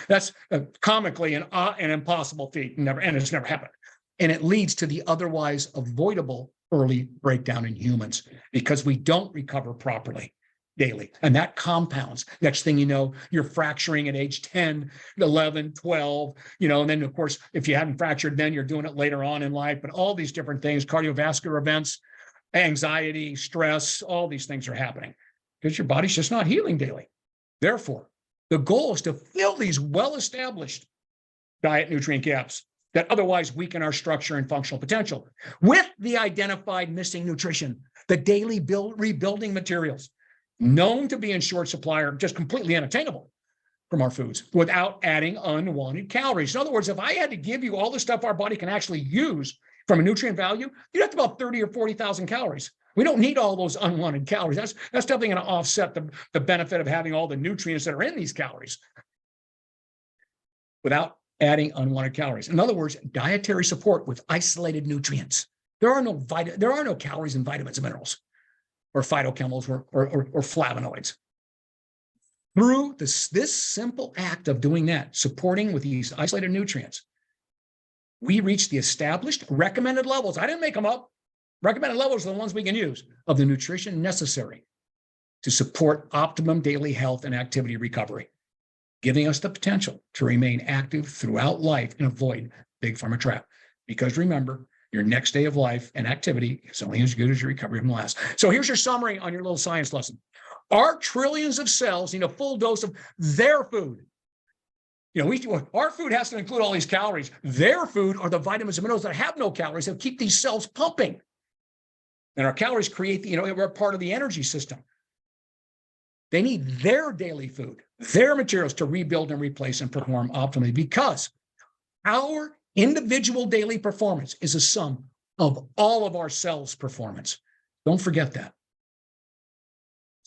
That's comically an impossible feat, and it's never happened. And it leads to the otherwise avoidable early breakdown in humans, because we don't recover properly daily. And that compounds. Next thing you know, you're fracturing at age 10, 11, 12, and then, of course, if you hadn't fractured then, you're doing it later on in life. But all these different things, cardiovascular events, anxiety, stress, all these things are happening because your body's just not healing daily. Therefore, the goal is to fill these well-established diet nutrient gaps that otherwise weaken our structure and functional potential with the identified missing nutrition, the daily rebuilding materials known to be in short supply or just completely unattainable from our foods without adding unwanted calories. In other words, if I had to give you all the stuff our body can actually use from a nutrient value, you'd have to about 30 or 40,000 calories. We don't need all those unwanted calories. That's definitely going to offset the benefit of having all the nutrients that are in these calories without adding unwanted calories. In other words, dietary support with isolated nutrients. There are no calories in vitamins and minerals or phytochemicals or flavonoids. Through this simple act of doing that, supporting with these isolated nutrients, we reach the established recommended levels. I didn't make them up. Recommended levels are the ones we can use of the nutrition necessary to support optimum daily health and activity recovery, giving us the potential to remain active throughout life and avoid big pharma trap. Because remember, Your next day of life and activity is only as good as your recovery from the last. So here's your summary on your little science lesson. Our trillions of cells need a full dose of their food. Our food has to include all these calories. Their food are the vitamins and minerals that have no calories that keep these cells pumping. And our calories create we're part of the energy system. They need their daily food, their materials to rebuild and replace and perform optimally, because our individual daily performance is a sum of all of our cells' performance. Don't forget that.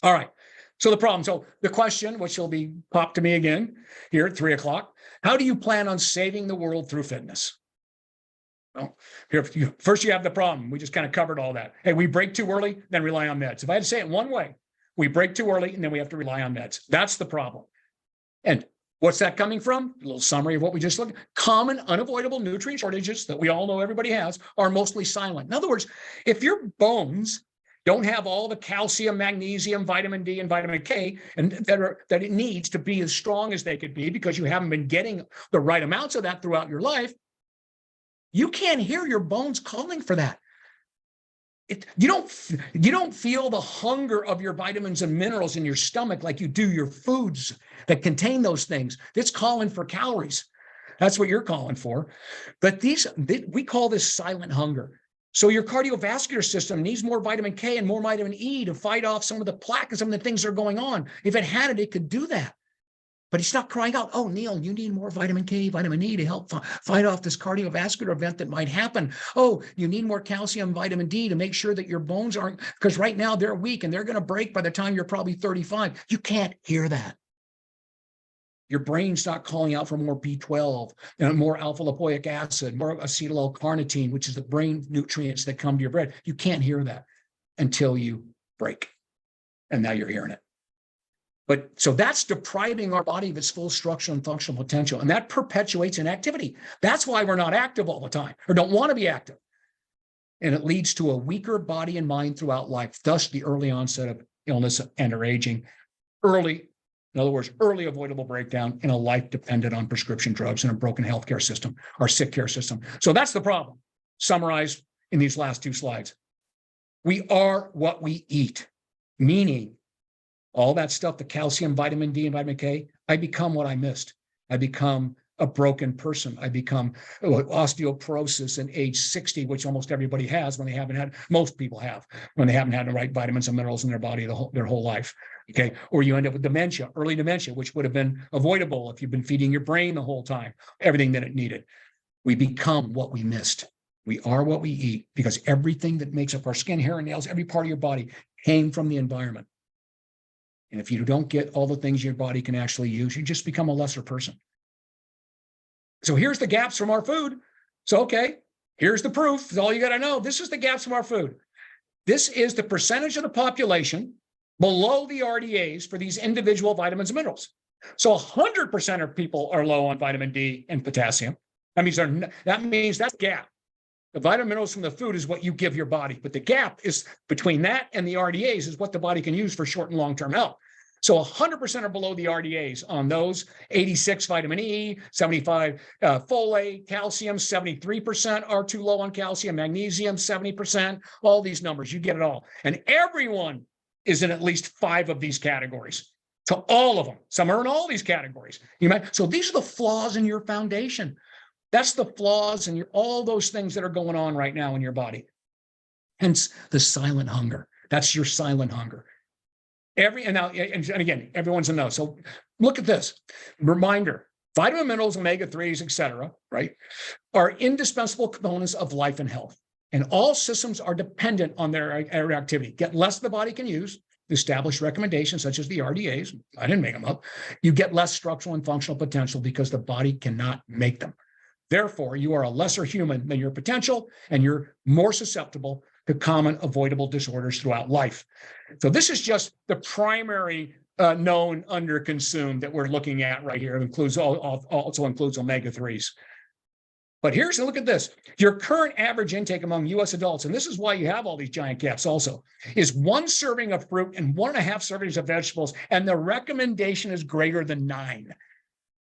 All right. So the question, which will be popped to me again here at 3:00, how do you plan on saving the world through fitness? Well, first you have the problem. We just kind of covered all that. Hey, we break too early, then rely on meds. If I had to say it in one way, we break too early and then we have to rely on meds. That's the problem. And what's that coming from? A little summary of what we just looked at. Common unavoidable nutrient shortages that we all know everybody has are mostly silent. In other words, if your bones don't have all the calcium, magnesium, vitamin D, and vitamin K, and that it needs to be as strong as they could be, because you haven't been getting the right amounts of that throughout your life, you can't hear your bones calling for that. You don't feel the hunger of your vitamins and minerals in your stomach like you do your foods that contain those things. It's calling for calories. That's what you're calling for. But we call this silent hunger. So your cardiovascular system needs more vitamin K and more vitamin E to fight off some of the plaque and some of the things that are going on. If it had it, it could do that. But it's not crying out, oh, Neal, you need more vitamin K, vitamin E to help fight off this cardiovascular event that might happen. Oh, you need more calcium, vitamin D to make sure that your bones aren't, because right now they're weak and they're going to break by the time you're probably 35. You can't hear that. Your brain's not calling out for more B12 and more alpha lipoic acid, more acetyl L-carnitine, which is the brain nutrients that come to your brain. You can't hear that until you break. And now you're hearing it. But so that's depriving our body of its full structural and functional potential. And that perpetuates inactivity. That's why we're not active all the time or don't want to be active. And it leads to a weaker body and mind throughout life, thus the early onset of illness and or aging. In other words, early avoidable breakdown in a life dependent on prescription drugs and a broken healthcare system, our sick care system. So that's the problem. Summarized in these last two slides. We are what we eat, meaning all that stuff, the calcium, vitamin D, and vitamin K, I become what I missed. I become a broken person. I become osteoporosis in age 60, which almost everybody has when they haven't had, most people have, when they haven't had the right vitamins and minerals in their body their whole life. Okay. Or you end up with dementia, early dementia, which would have been avoidable if you've been feeding your brain the whole time, everything that it needed. We become what we missed. We are what we eat, because everything that makes up our skin, hair, and nails, every part of your body came from the environment. And if you don't get all the things your body can actually use, you just become a lesser person. So here's the gaps from our food. So, okay, here's the proof. That's all you got to know. This is the gaps from our food. This is the percentage of the population below the RDAs for these individual vitamins and minerals. So 100% of people are low on vitamin D and potassium. That means that's the gap. The vitamin minerals from the food is what you give your body, but the gap is between that and the RDAs is what the body can use for short and long-term health. So 100% are below the RDAs on those. 86 vitamin E, 75 folate, calcium, 73% are too low on calcium, magnesium, 70%, all these numbers, you get it all. And everyone is in at least 5 of these categories. To all of them. Some are in all these categories. So these are the flaws in your foundation. That's the flaws and all those things that are going on right now in your body. Hence the silent hunger. That's your silent hunger. And again, everyone's a no. So look at this. Reminder, vitamin minerals, omega-3s, et cetera, right, are indispensable components of life and health. And all systems are dependent on their activity. Get less the body can use, established recommendations such as the RDAs, I didn't make them up, you get less structural and functional potential because the body cannot make them. Therefore, you are a lesser human than your potential, and you're more susceptible to common avoidable disorders throughout life. So this is just the primary known underconsumed that we're looking at right here. It includes also includes omega-3s. But look at this. Your current average intake among U.S. adults, and this is why you have all these giant gaps also, is 1 serving of fruit and 1.5 servings of vegetables, and the recommendation is greater than 9.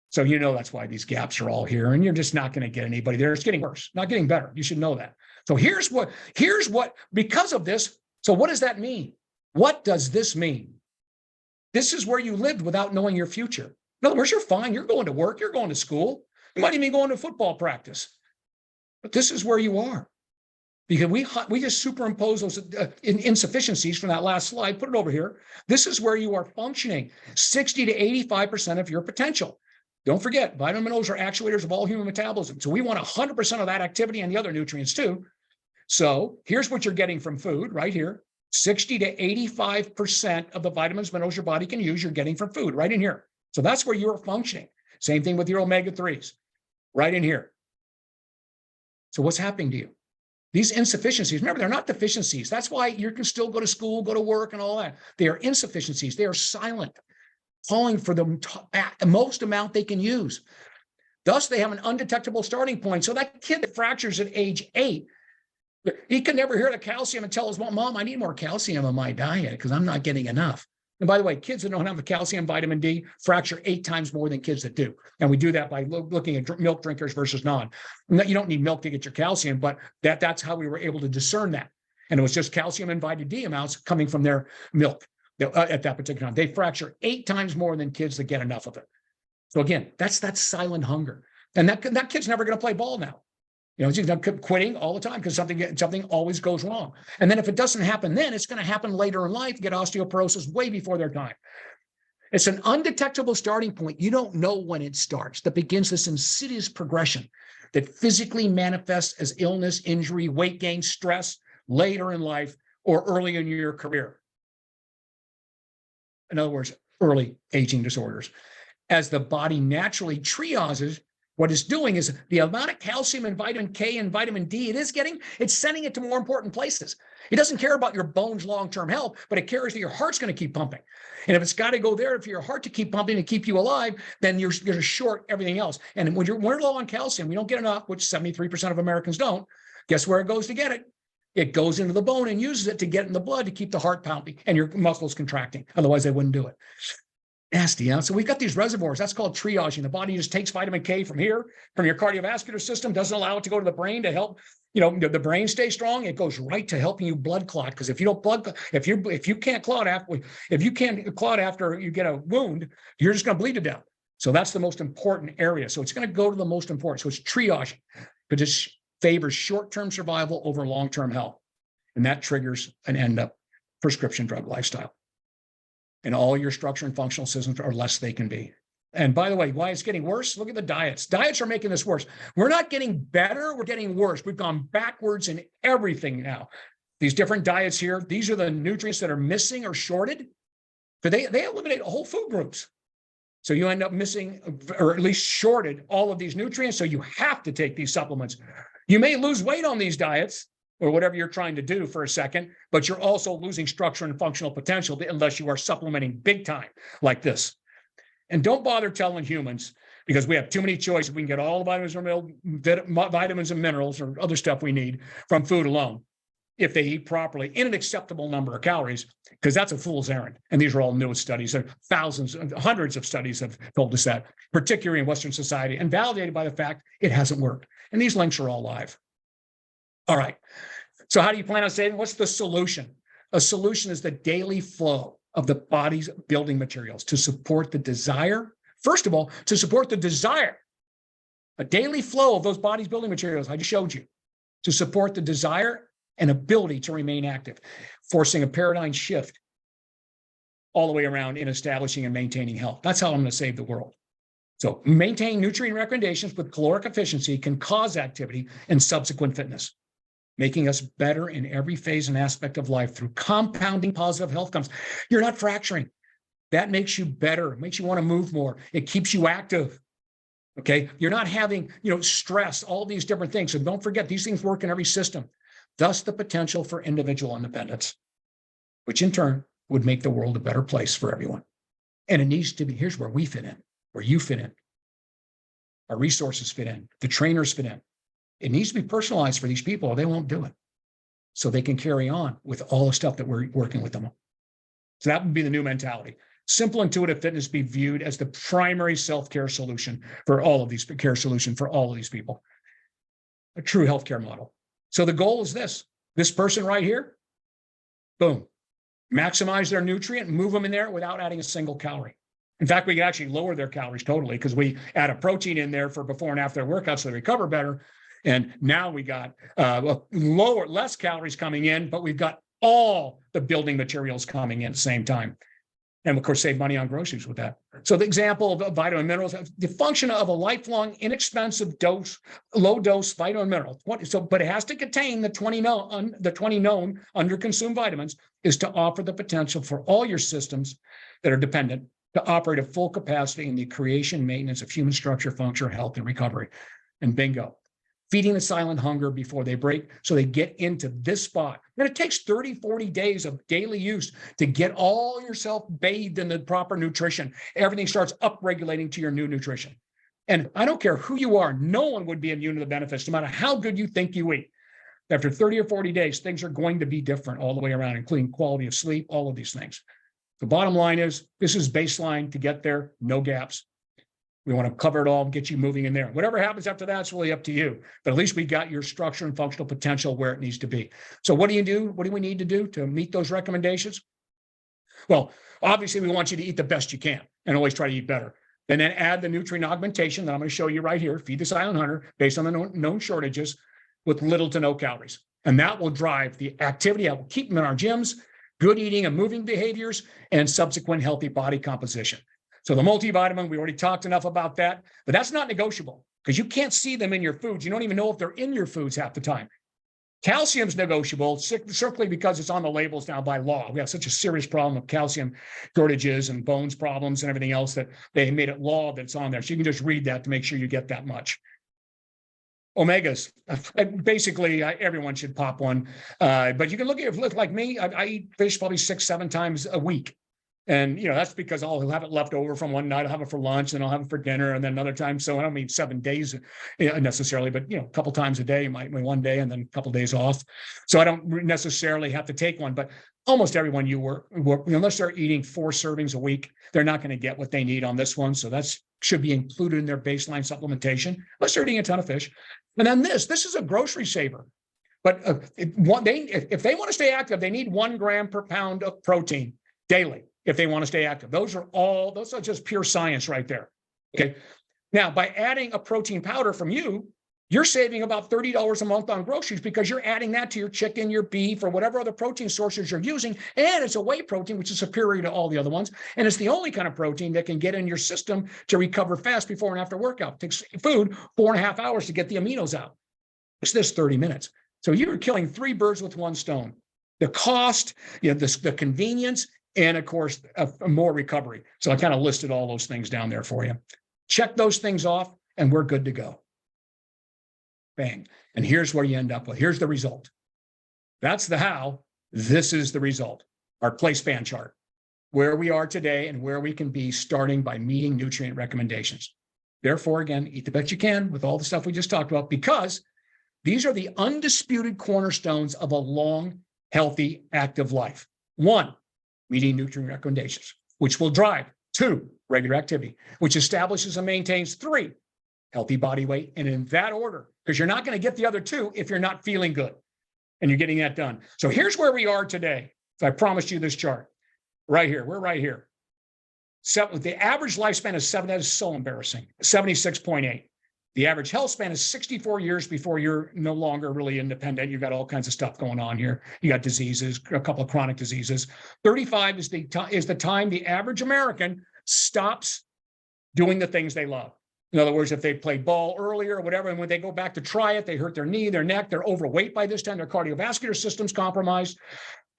So that's why these gaps are all here, and you're just not going to get anybody there. It's getting worse, not getting better. You should know that. So here's what, because of this, so what does that mean? What does this mean? This is where you lived without knowing your future. In other words, you're fine. You're going to work. You're going to school. You might even be going to football practice. But this is where you are. Because we just superimpose those insufficiencies from that last slide, put it over here. This is where you are functioning 60 to 85% of your potential. Don't forget, vitamin minerals are actuators of all human metabolism. So we want 100% of that activity and the other nutrients too. So here's what you're getting from food right here. 60 to 85% of the vitamins, minerals your body can use, you're getting from food right in here. So that's where you're functioning. Same thing with your omega-3s, right in here. So what's happening to you? These insufficiencies, remember, they're not deficiencies. That's why you can still go to school, go to work and all that. They are insufficiencies. They are silent, calling for the most amount they can use. Thus, they have an undetectable starting point. So that kid that fractures at age 8, he can never hear the calcium and tell his mom, I need more calcium in my diet because I'm not getting enough. And by the way, kids that don't have the calcium, vitamin D, fracture 8 times more than kids that do. And we do that by looking at milk drinkers versus non. You don't need milk to get your calcium, but that's how we were able to discern that. And it was just calcium and vitamin D amounts coming from their milk at that particular time. They fracture 8 times more than kids that get enough of it. So again, that's that silent hunger. And that kid's never going to play ball now. You know, he's quitting all the time because something always goes wrong. And then if it doesn't happen then, it's going to happen later in life, get osteoporosis way before their time. It's an undetectable starting point. You don't know when it starts. That begins this insidious progression that physically manifests as illness, injury, weight gain, stress later in life or early in your career. In other words, early aging disorders. As the body naturally triages, what it's doing is the amount of calcium and vitamin K and vitamin D it is getting, it's sending it to more important places. It doesn't care about your bones' long-term health, but it cares that your heart's going to keep pumping. And if it's got to go there for your heart to keep pumping and keep you alive, then you're going to short everything else. And when we're low on calcium, we don't get enough, which 73% of Americans don't. Guess where it goes to get it? It goes into the bone and uses it to get in the blood to keep the heart pumping and your muscles contracting. Otherwise, they wouldn't do it. Nasty, huh? So we've got these reservoirs. That's called triaging. The body just takes vitamin K from here, from your cardiovascular system, doesn't allow it to go to the brain to help, the brain stay strong. It goes right to helping you blood clot. Because if you don't if you can't clot after you get a wound, you're just going to bleed to death. So that's the most important area. So it's going to go to the most important. So it's triaging, but it favors short-term survival over long-term health. And that triggers an end-up prescription drug lifestyle. And all your structure and functional systems are less they can be. And by the way, why it's getting worse, look at the diets. Diets are making this worse. We're not getting better, we're getting worse. We've gone backwards in everything now. These different diets here, these are the nutrients that are missing or shorted. But they eliminate whole food groups. So you end up missing, or at least shorted, all of these nutrients. So you have to take these supplements. You may lose weight on these diets, or whatever you're trying to do for a second, but you're also losing structure and functional potential unless you are supplementing big time like this. And don't bother telling humans, because we have too many choices. We can get all the vitamins and minerals or other stuff we need from food alone if they eat properly in an acceptable number of calories, because that's a fool's errand. And these are all newest studies. Thousands, hundreds of studies have told us that, particularly in Western society, and validated by the fact it hasn't worked. And these links are all live. All right. So how do you plan on saving? What's the solution? A solution is the daily flow of the body's building materials to support the desire. First of all, to support the desire, a daily flow of those body's building materials I just showed you, to support the desire and ability to remain active, forcing a paradigm shift all the way around in establishing and maintaining health. That's how I'm going to save the world. So maintaining nutrient recommendations with caloric efficiency can cause activity and subsequent fitness, making us better in every phase and aspect of life through compounding positive health outcomes. You're not fracturing. That makes you better. It makes you want to move more. It keeps you active. Okay. You're not having, stress, all these different things. So don't forget, these things work in every system. Thus the potential for individual independence, which in turn would make the world a better place for everyone. And it needs to be, here's where we fit in, where you fit in. Our resources fit in. The trainers fit in. It needs to be personalized for these people or they won't do it. So they can carry on with all the stuff that we're working with them on. So that would be the new mentality. Simple intuitive fitness be viewed as the primary self-care solution for all of these people. A true healthcare model. So the goal is this person right here, boom, maximize their nutrient, move them in there without adding a single calorie. In fact, we can actually lower their calories totally because we add a protein in there for before and after their workouts so they recover better. And now we got less calories coming in, but we've got all the building materials coming in at the same time. And of course, save money on groceries with that. So the example of vitamin minerals, the function of a lifelong, inexpensive dose, low dose vitamin mineral. But it has to contain the 20 known under consumed vitamins, is to offer the potential for all your systems that are dependent to operate at full capacity in the creation, maintenance of human structure, function, health, and recovery. And bingo. Feeding the silent hunger before they break so they get into this spot. And it takes 30, 40 days of daily use to get all yourself bathed in the proper nutrition. Everything starts upregulating to your new nutrition. And I don't care who you are, no one would be immune to the benefits, no matter how good you think you eat. After 30 or 40 days, things are going to be different all the way around, including quality of sleep, all of these things. The bottom line is, this is baseline to get there, no gaps. We want to cover it all and get you moving in there. Whatever happens after that, it's really up to you. But at least we got your structure and functional potential where it needs to be. So what do you do? What do we need to do to meet those recommendations? Well, obviously, we want you to eat the best you can and always try to eat better. And then add the nutrient augmentation that I'm going to show you right here. Feed the silent hunter based on the known shortages with little to no calories. And that will drive the activity. That will keep them in our gyms, good eating and moving behaviors, and subsequent healthy body composition. So the multivitamin, we already talked enough about that, but that's not negotiable because you can't see them in your foods. You don't even know if they're in your foods half the time. Calcium's negotiable, simply because it's on the labels now by law. We have such a serious problem of calcium shortages and bones problems and everything else that they made it law that it's on there. So you can just read that to make sure you get that much. Omegas, basically everyone should pop one, but you can look like me. I eat fish probably 6-7 times a week. And, that's because I'll have it left over from one night. I'll have it for lunch and I'll have it for dinner and then another time. So I don't mean 7 days necessarily, but, a couple times a day, my one day and then a couple of days off. So I don't necessarily have to take one, but almost everyone you work unless they're eating 4 servings a week, they're not going to get what they need on this one. So that should be included in their baseline supplementation, unless they're eating a ton of fish. And then this is a grocery saver. But if they want to stay active, they need 1 gram per pound of protein daily. If they want to stay active, those are just pure science right there. Okay. Now, by adding a protein powder from you're saving about $30 a month on groceries because you're adding that to your chicken, your beef, or whatever other protein sources you're using. And it's a whey protein, which is superior to all the other ones. And it's the only kind of protein that can get in your system to recover fast before and after workout. It takes food 4.5 hours to get the aminos out. It's this 30 minutes. So you're killing 3 birds with 1 stone. The cost, the convenience, and of course, more recovery. So I kind of listed all those things down there for you. Check those things off and we're good to go. Bang. And here's where you end up with. Here's the result. That's the how. This is the result. Our play span chart, where we are today and where we can be starting by meeting nutrient recommendations. Therefore, again, eat the best you can with all the stuff we just talked about, because these are the undisputed cornerstones of a long, healthy, active life. 1, meeting nutrient recommendations, which will drive 2, regular activity, which establishes and maintains 3, healthy body weight. And in that order, because you're not going to get the other 2 if you're not feeling good and you're getting that done. So here's where we are today. So I promised you this chart right here. We're right here. The average lifespan is 7. That is so embarrassing. 76.8. The average health span is 64 years before you're no longer really independent. You've got all kinds of stuff going on here. You got diseases, a couple of chronic diseases. 35 is the time the average American stops doing the things they love. In other words, if they played ball earlier or whatever, and when they go back to try it, they hurt their knee, their neck, they're overweight by this time, their cardiovascular system's compromised.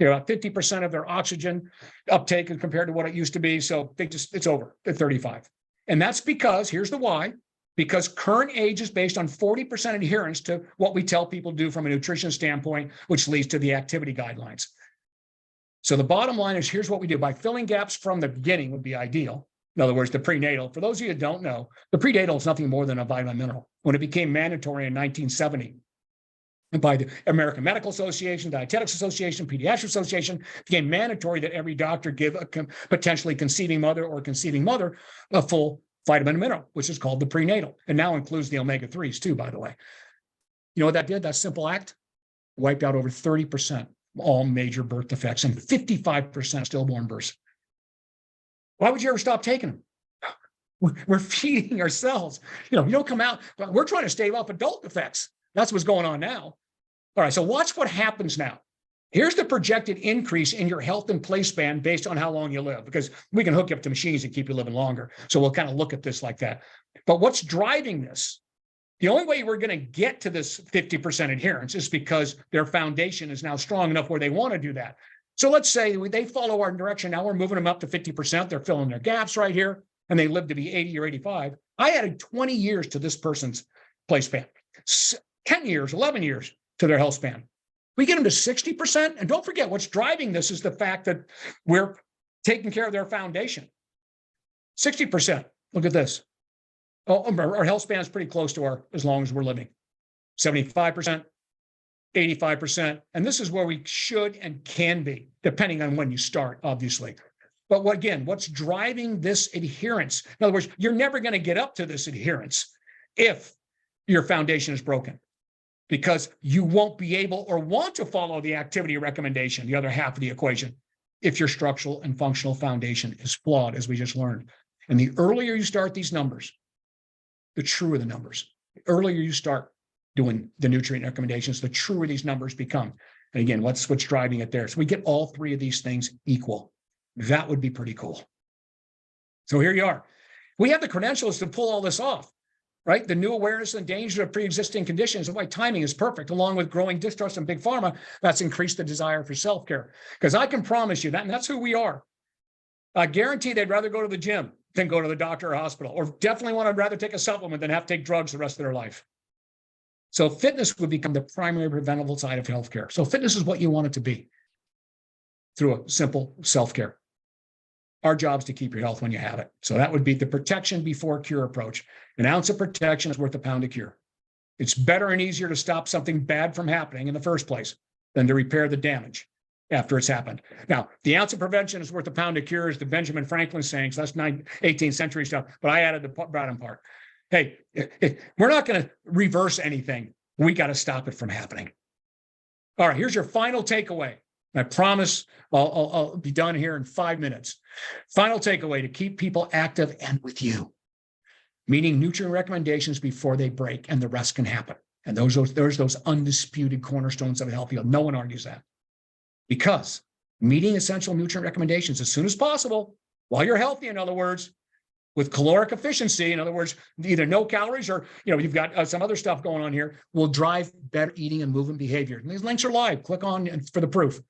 50% of their oxygen uptake compared to what it used to be. So it's over at 35. And that's because, here's the why, because current age is based on 40% adherence to what we tell people to do from a nutrition standpoint, which leads to the activity guidelines. So the bottom line is, here's what we do. By filling gaps from the beginning would be ideal. In other words, the prenatal. For those of you who don't know, the prenatal is nothing more than a vitamin mineral. When it became mandatory in 1970, by the American Medical Association, Dietetics Association, Pediatric Association, it became mandatory that every doctor give a potentially conceiving mother or conceiving mother a full vitamin and mineral, which is called the prenatal, and now includes the omega-3s too, by the way. You know what that did? That simple act? wiped out over 30% of all major birth defects and 55% stillborn births. Why would you ever stop taking them? We're feeding ourselves. You don't come out. We're trying to stave off adult defects. That's what's going on now. All right, so watch what happens now. Here's the projected increase in your health and play span based on how long you live, because we can hook you up to machines and keep you living longer. So we'll kind of look at this like that. But what's driving this? The only way we're going to get to this 50% adherence is because their foundation is now strong enough where they want to do that. So let's say they follow our direction. Now we're moving them up to 50%. They're filling their gaps right here, and they live to be 80 or 85. I added 20 years to this person's play span, 10 years, 11 years to their health span. We get them to 60%. And don't forget, what's driving this is the fact that we're taking care of their foundation. 60%. Look at this. Oh, our health span is pretty close to as long as we're living. 75%, 85%. And this is where we should and can be, depending on when you start, obviously. But what's driving this adherence? In other words, you're never going to get up to this adherence if your foundation is broken, because you won't be able or want to follow the activity recommendation, the other half of the equation, if your structural and functional foundation is flawed, as we just learned. And the earlier you start these numbers, the truer the numbers. The earlier you start doing the nutrient recommendations, the truer these numbers become. And again, what's driving it there? So we get all three of these things equal. That would be pretty cool. So here you are. We have the credentials to pull all this off. Right? The new awareness and danger of pre-existing conditions, and why timing is perfect, along with growing distrust in big pharma, that's increased the desire for self-care. Because I can promise you that, and that's who we are. I guarantee they'd rather go to the gym than go to the doctor or hospital, or definitely want to rather take a supplement than have to take drugs the rest of their life. So fitness would become the primary preventable side of healthcare. So fitness is what you want it to be through a simple self-care. Our job is to keep your health when you have it. So that would be the protection before cure approach. An ounce of protection is worth a pound of cure. It's better and easier to stop something bad from happening in the first place than to repair the damage after it's happened. Now, the ounce of prevention is worth a pound of cure is the Benjamin Franklin saying, so that's 18th century stuff, but I added the bottom part. Hey, we're not going to reverse anything. We got to stop it from happening. All right, here's your final takeaway. I promise I'll be done here in 5 minutes. Final takeaway: to keep people active and with you, meaning nutrient recommendations before they break, and the rest can happen. And there's those undisputed cornerstones of a healthy health. No one argues that. Because meeting essential nutrient recommendations as soon as possible, while you're healthy, in other words, with caloric efficiency, in other words, either no calories or, you've got some other stuff going on here, will drive better eating and movement behavior. And these links are live. Click on for the proof,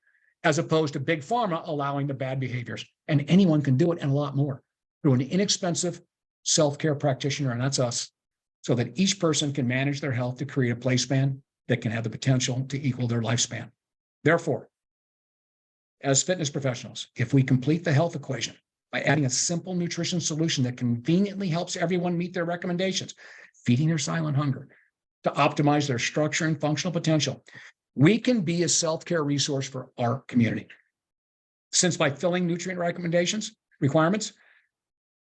as opposed to big pharma allowing the bad behaviors. And anyone can do it, and a lot more, through an inexpensive self-care practitioner, and that's us, so that each person can manage their health to create a play span that can have the potential to equal their lifespan. Therefore, as fitness professionals, if we complete the health equation by adding a simple nutrition solution that conveniently helps everyone meet their recommendations, feeding their silent hunger, to optimize their structure and functional potential, we can be a self-care resource for our community. Since by filling nutrient requirements,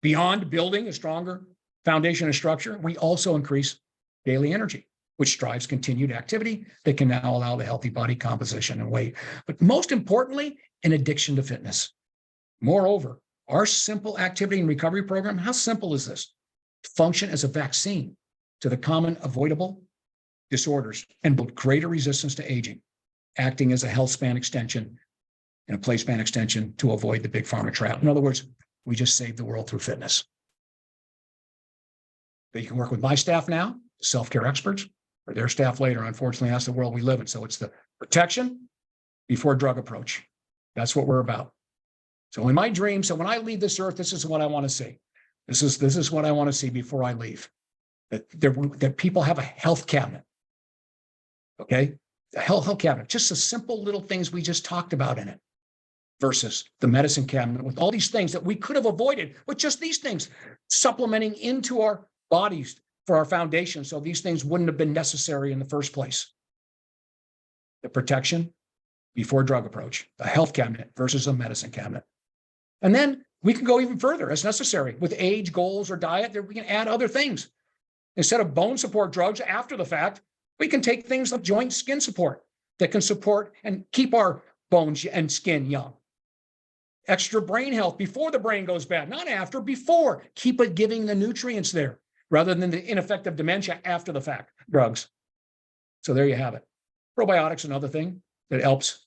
beyond building a stronger foundation and structure, we also increase daily energy, which drives continued activity that can now allow the healthy body composition and weight. But most importantly, an addiction to fitness. Moreover, our simple activity and recovery program, how simple is this? To function as a vaccine to the common avoidable disorders and build greater resistance to aging, acting as a health span extension and a play span extension to avoid the big pharma trap. In other words, we just saved the world through fitness. But you can work with my staff now, self-care experts, or their staff later. Unfortunately, that's the world we live in. So it's the protection before drug approach. That's what we're about. So in my dream, so when I leave this earth, this is what I want to see. This is what I want to see before I leave. That people have a health cabinet. Okay? A health cabinet, just the simple little things we just talked about in it, versus the medicine cabinet with all these things that we could have avoided with just these things, supplementing into our bodies for our foundation, so these things wouldn't have been necessary in the first place. The protection before drug approach, a health cabinet versus a medicine cabinet. And then we can go even further as necessary with age, goals, or diet. There we can add other things. Instead of bone support drugs after the fact, we can take things like joint skin support, that can support and keep our bones and skin young. Extra brain health before the brain goes bad, not after, before. Keep it giving the nutrients there rather than the ineffective dementia after the fact drugs. So there you have it. Probiotics, another thing that helps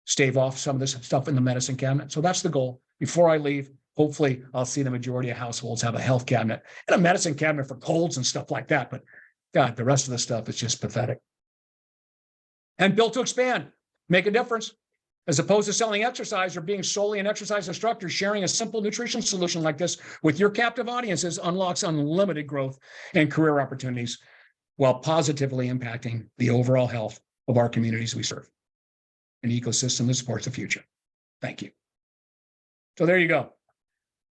stave off some of this stuff in the medicine cabinet. So that's the goal. Before I leave, hopefully I'll see the majority of households have a health cabinet and a medicine cabinet for colds and stuff like that. But God, the rest of the stuff is just pathetic. And built to expand, make a difference. As opposed to selling exercise or being solely an exercise instructor, sharing a simple nutrition solution like this with your captive audiences unlocks unlimited growth and career opportunities while positively impacting the overall health of our communities we serve, an ecosystem that supports the future. Thank you. So there you go.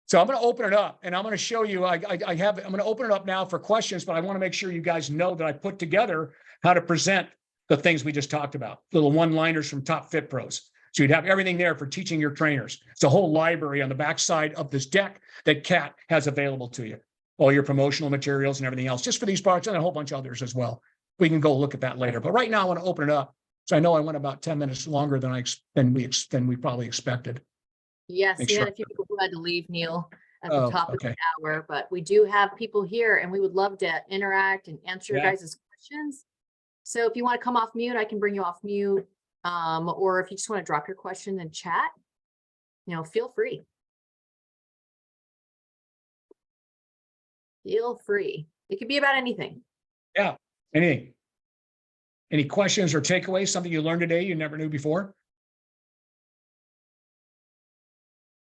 So I'm going to open it up and I'm going to show you, I'm going to open it up now for questions, but I want to make sure you guys know that I put together how to present the things we just talked about, little one-liners from dotFIT pros. So you'd have everything there for teaching your trainers. It's a whole library on the backside of this deck that Kat has available to you. All your promotional materials and everything else, just for these parts and a whole bunch of others as well. We can go look at that later. But right now I want to open it up. So I know I went about 10 minutes longer than we probably expected. Yes, Make we sure. had a few people who had to leave, Neal, at the Oh, top of okay. the hour, but we do have people here and we would love to interact and answer your Yeah. guys' questions. So if you want to come off mute, I can bring you off mute. Or if you just want to drop your question in chat, feel free. Feel free. It could be about anything. Yeah, anything. Any questions or takeaways, something you learned today you never knew before?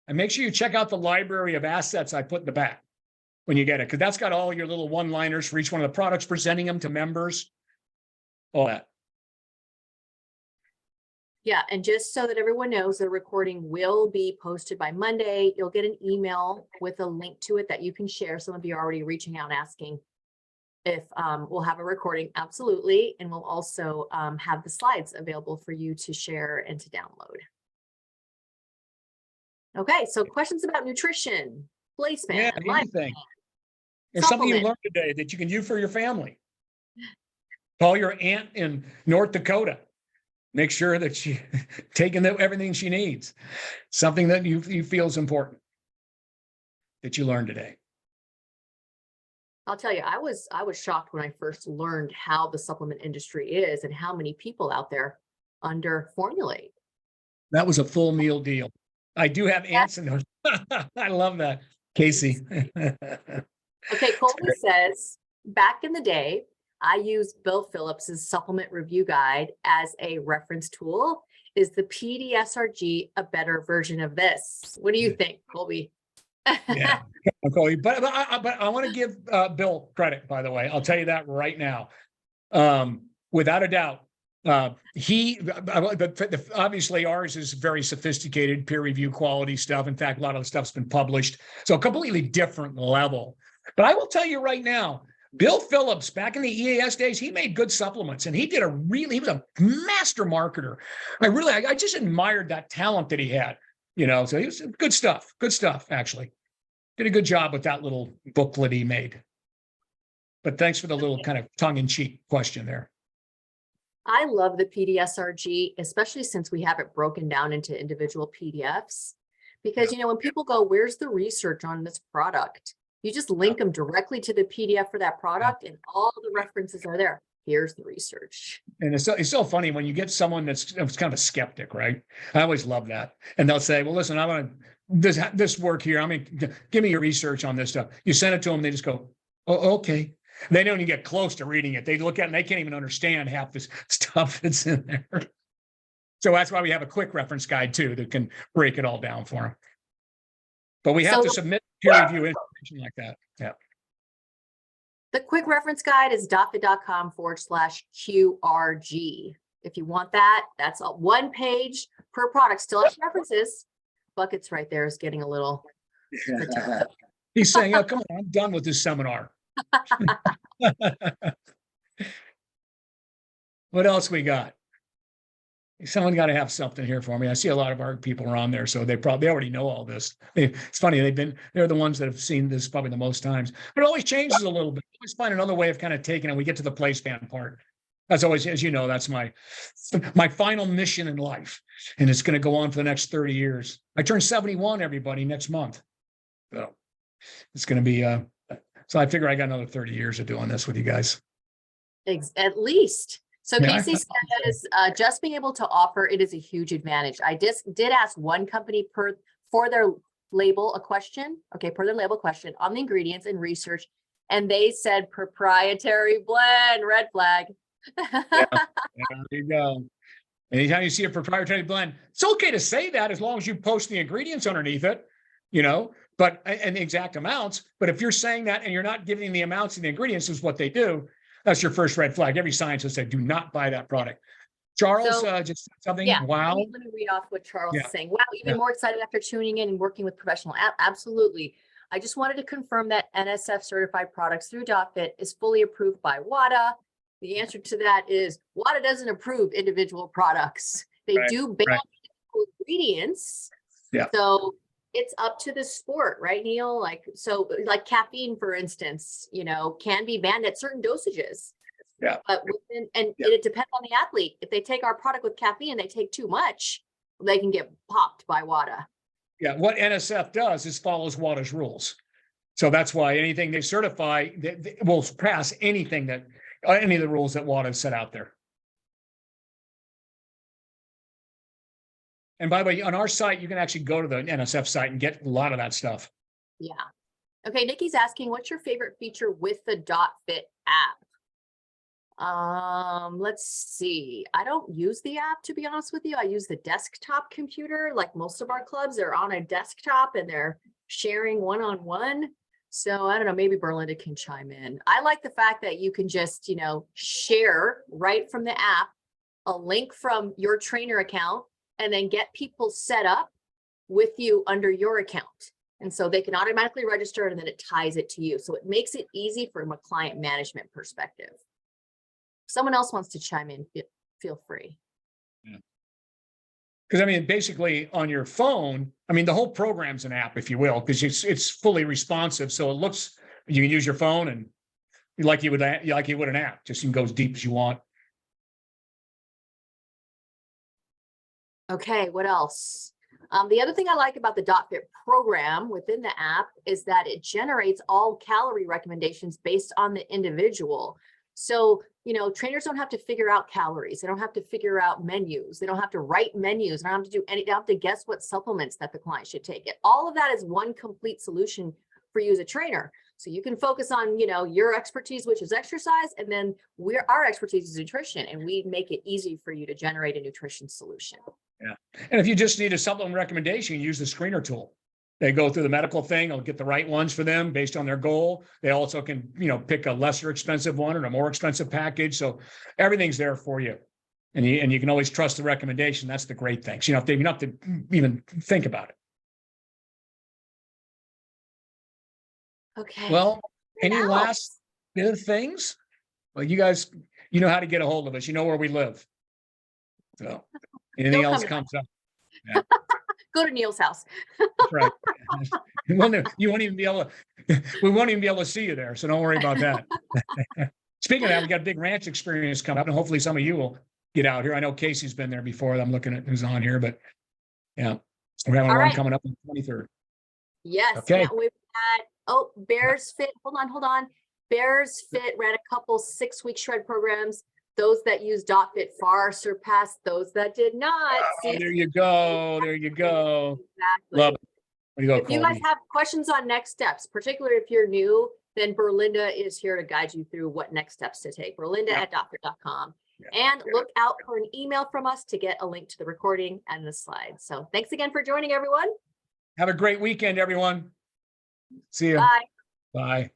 And make sure you check out the library of assets I put in the back when you get it, because that's got all your little one-liners for each one of the products, presenting them to members, all that. Yeah, and just so that everyone knows, the recording will be posted by Monday. You'll get an email with a link to it that you can share. Some of you are already reaching out asking if we'll have a recording. Absolutely. And we'll also have the slides available for you to share and to download. Okay, so questions about nutrition, placement, Yeah, anything. There's something you learned today that you can do for your family. Call your aunt in North Dakota. Make sure that she's taking everything she needs. Something that you feel is important that you learned today. I'll tell you, I was shocked when I first learned how the supplement industry is and how many people out there under formulate. That was a full meal deal. I do have aunts in those. I love that. Casey. Okay, Colby says, back in the day, I used Bill Phillips's supplement review guide as a reference tool. Is the PDSRG a better version of this? What do you think, Colby? Yeah, Colby, but I want to give Bill credit, by the way. I'll tell you that right now. Without a doubt, obviously ours is very sophisticated peer review quality stuff. In fact, a lot of the stuff's been published. So a completely different level. But I will tell you right now, Bill Phillips, back in the EAS days, he made good supplements and he was a master marketer. I just admired that talent that he had, so he was good stuff, actually. Did a good job with that little booklet he made. But thanks for the little kind of tongue-in-cheek question there. I love the PDSRG, especially since we have it broken down into individual PDFs. Because, when people go, where's the research on this product? You just link them directly to the PDF for that product and all the references are there. Here's the research. And it's so funny when you get someone that's kind of a skeptic, right? I always love that. And they'll say, well, listen, I want this work here. Give me your research on this stuff. You send it to them. They just go, oh, okay. They don't even get close to reading it. They look at it and they can't even understand half this stuff that's in there. So that's why we have a quick reference guide too, that can break it all down for them. But we have to submit peer review information like that. Yeah. The quick reference guide is dotfit.com/QRG. If you want that, that's a 1 page per product. Still has references. Buckets right there is getting a little. He's saying, oh, come on, I'm done with this seminar. What else we got? Someone got to have something here for me. I see a lot of our people are on there, so they already know all this. It's funny, they're the ones that have seen this probably the most times, but it always changes a little bit. Always find another way of kind of taking it. We get to the place band part. That's always, as you know, that's my final mission in life. And it's going to go on for the next 30 years. I turn 71, everybody, next month. So it's going to be, so I figure I got another 30 years of doing this with you guys. At least. So Yeah, Casey says, just being able to offer it is a huge advantage. I just did ask one company for their label a question, okay, per their label question on the ingredients and research, and they said proprietary blend, red flag. there you go. Anytime you see a proprietary blend, it's okay to say that as long as you post the ingredients underneath it, but and the exact amounts. But if you're saying that and you're not giving the amounts and the ingredients is what they do, that's your first red flag. Every scientist said, do not buy that product. Charles, just something. Yeah, wow. let me read off what Charles is saying. Wow, even Yeah. more excited after tuning in and working with professional. Absolutely. I just wanted to confirm that NSF certified products through dotFIT is fully approved by WADA. The answer to that is WADA doesn't approve individual products. They do ban ingredients. Yeah. So it's up to the sport, right, Neal? Like caffeine, for instance, can be banned at certain dosages. Yeah. But it depends on the athlete. If they take our product with caffeine and they take too much, they can get popped by WADA. Yeah. What NSF does is follows WADA's rules. So that's why anything they certify they will pass anything that any of the rules that WADA set out there. And by the way, on our site, you can actually go to the NSF site and get a lot of that stuff. Yeah. Okay. Nikki's asking, what's your favorite feature with the dotFIT app? Let's see. I don't use the app, to be honest with you. I use the desktop computer. Like most of our clubs, they're on a desktop and they're sharing one-on-one. So I don't know, maybe Berlinda can chime in. I like the fact that you can just, share right from the app a link from your trainer account and then get people set up with you under your account. And so they can automatically register and then it ties it to you. So it makes it easy from a client management perspective. If someone else wants to chime in, feel free. Yeah. Because basically on your phone, the whole program's an app, if you will, because it's fully responsive. So it looks, you can use your phone and like you would an app, just you can go as deep as you want. Okay, what else? The other thing I like about the dotFIT program within the app is that it generates all calorie recommendations based on the individual. So, trainers don't have to figure out calories. They don't have to figure out menus. They don't have to write menus. They don't have to they don't have to guess what supplements that the client should take. All of that is one complete solution for you as a trainer. So you can focus on, your expertise, which is exercise, and then our expertise is nutrition, and we make it easy for you to generate a nutrition solution. Yeah. And if you just need a supplement recommendation, use the screener tool. They go through the medical thing. I'll get the right ones for them based on their goal. They also can, pick a lesser expensive one or a more expensive package. So everything's there for you. And you can always trust the recommendation. That's the great thing. So you don't have to even think about it. Okay. Well, any last bit of things? Well, you guys, you know how to get a hold of us. You know where we live. So anything else comes up. Yeah. Go to Neal's house. That's right. You won't even be able to, we won't even be able to see you there. So don't worry about that. Speaking of that, we got a big ranch experience coming up and hopefully some of you will get out here. I know Casey's been there before. I'm looking at who's on here, but yeah, we're having one coming up on the 23rd. Yes. Okay. Yeah, we've had, Bears Fit. Hold on. Bears Fit ran a couple 6-week shred programs. Those that use dotFIT far surpassed those that did not. Oh, there you go. Exactly. Love it. If you guys have questions on next steps, particularly if you're new, then Berlinda is here to guide you through what next steps to take. Berlinda@dotfit.com. And look out for an email from us to get a link to the recording and the slides. So thanks again for joining, everyone. Have a great weekend, everyone. See you. Bye. Bye.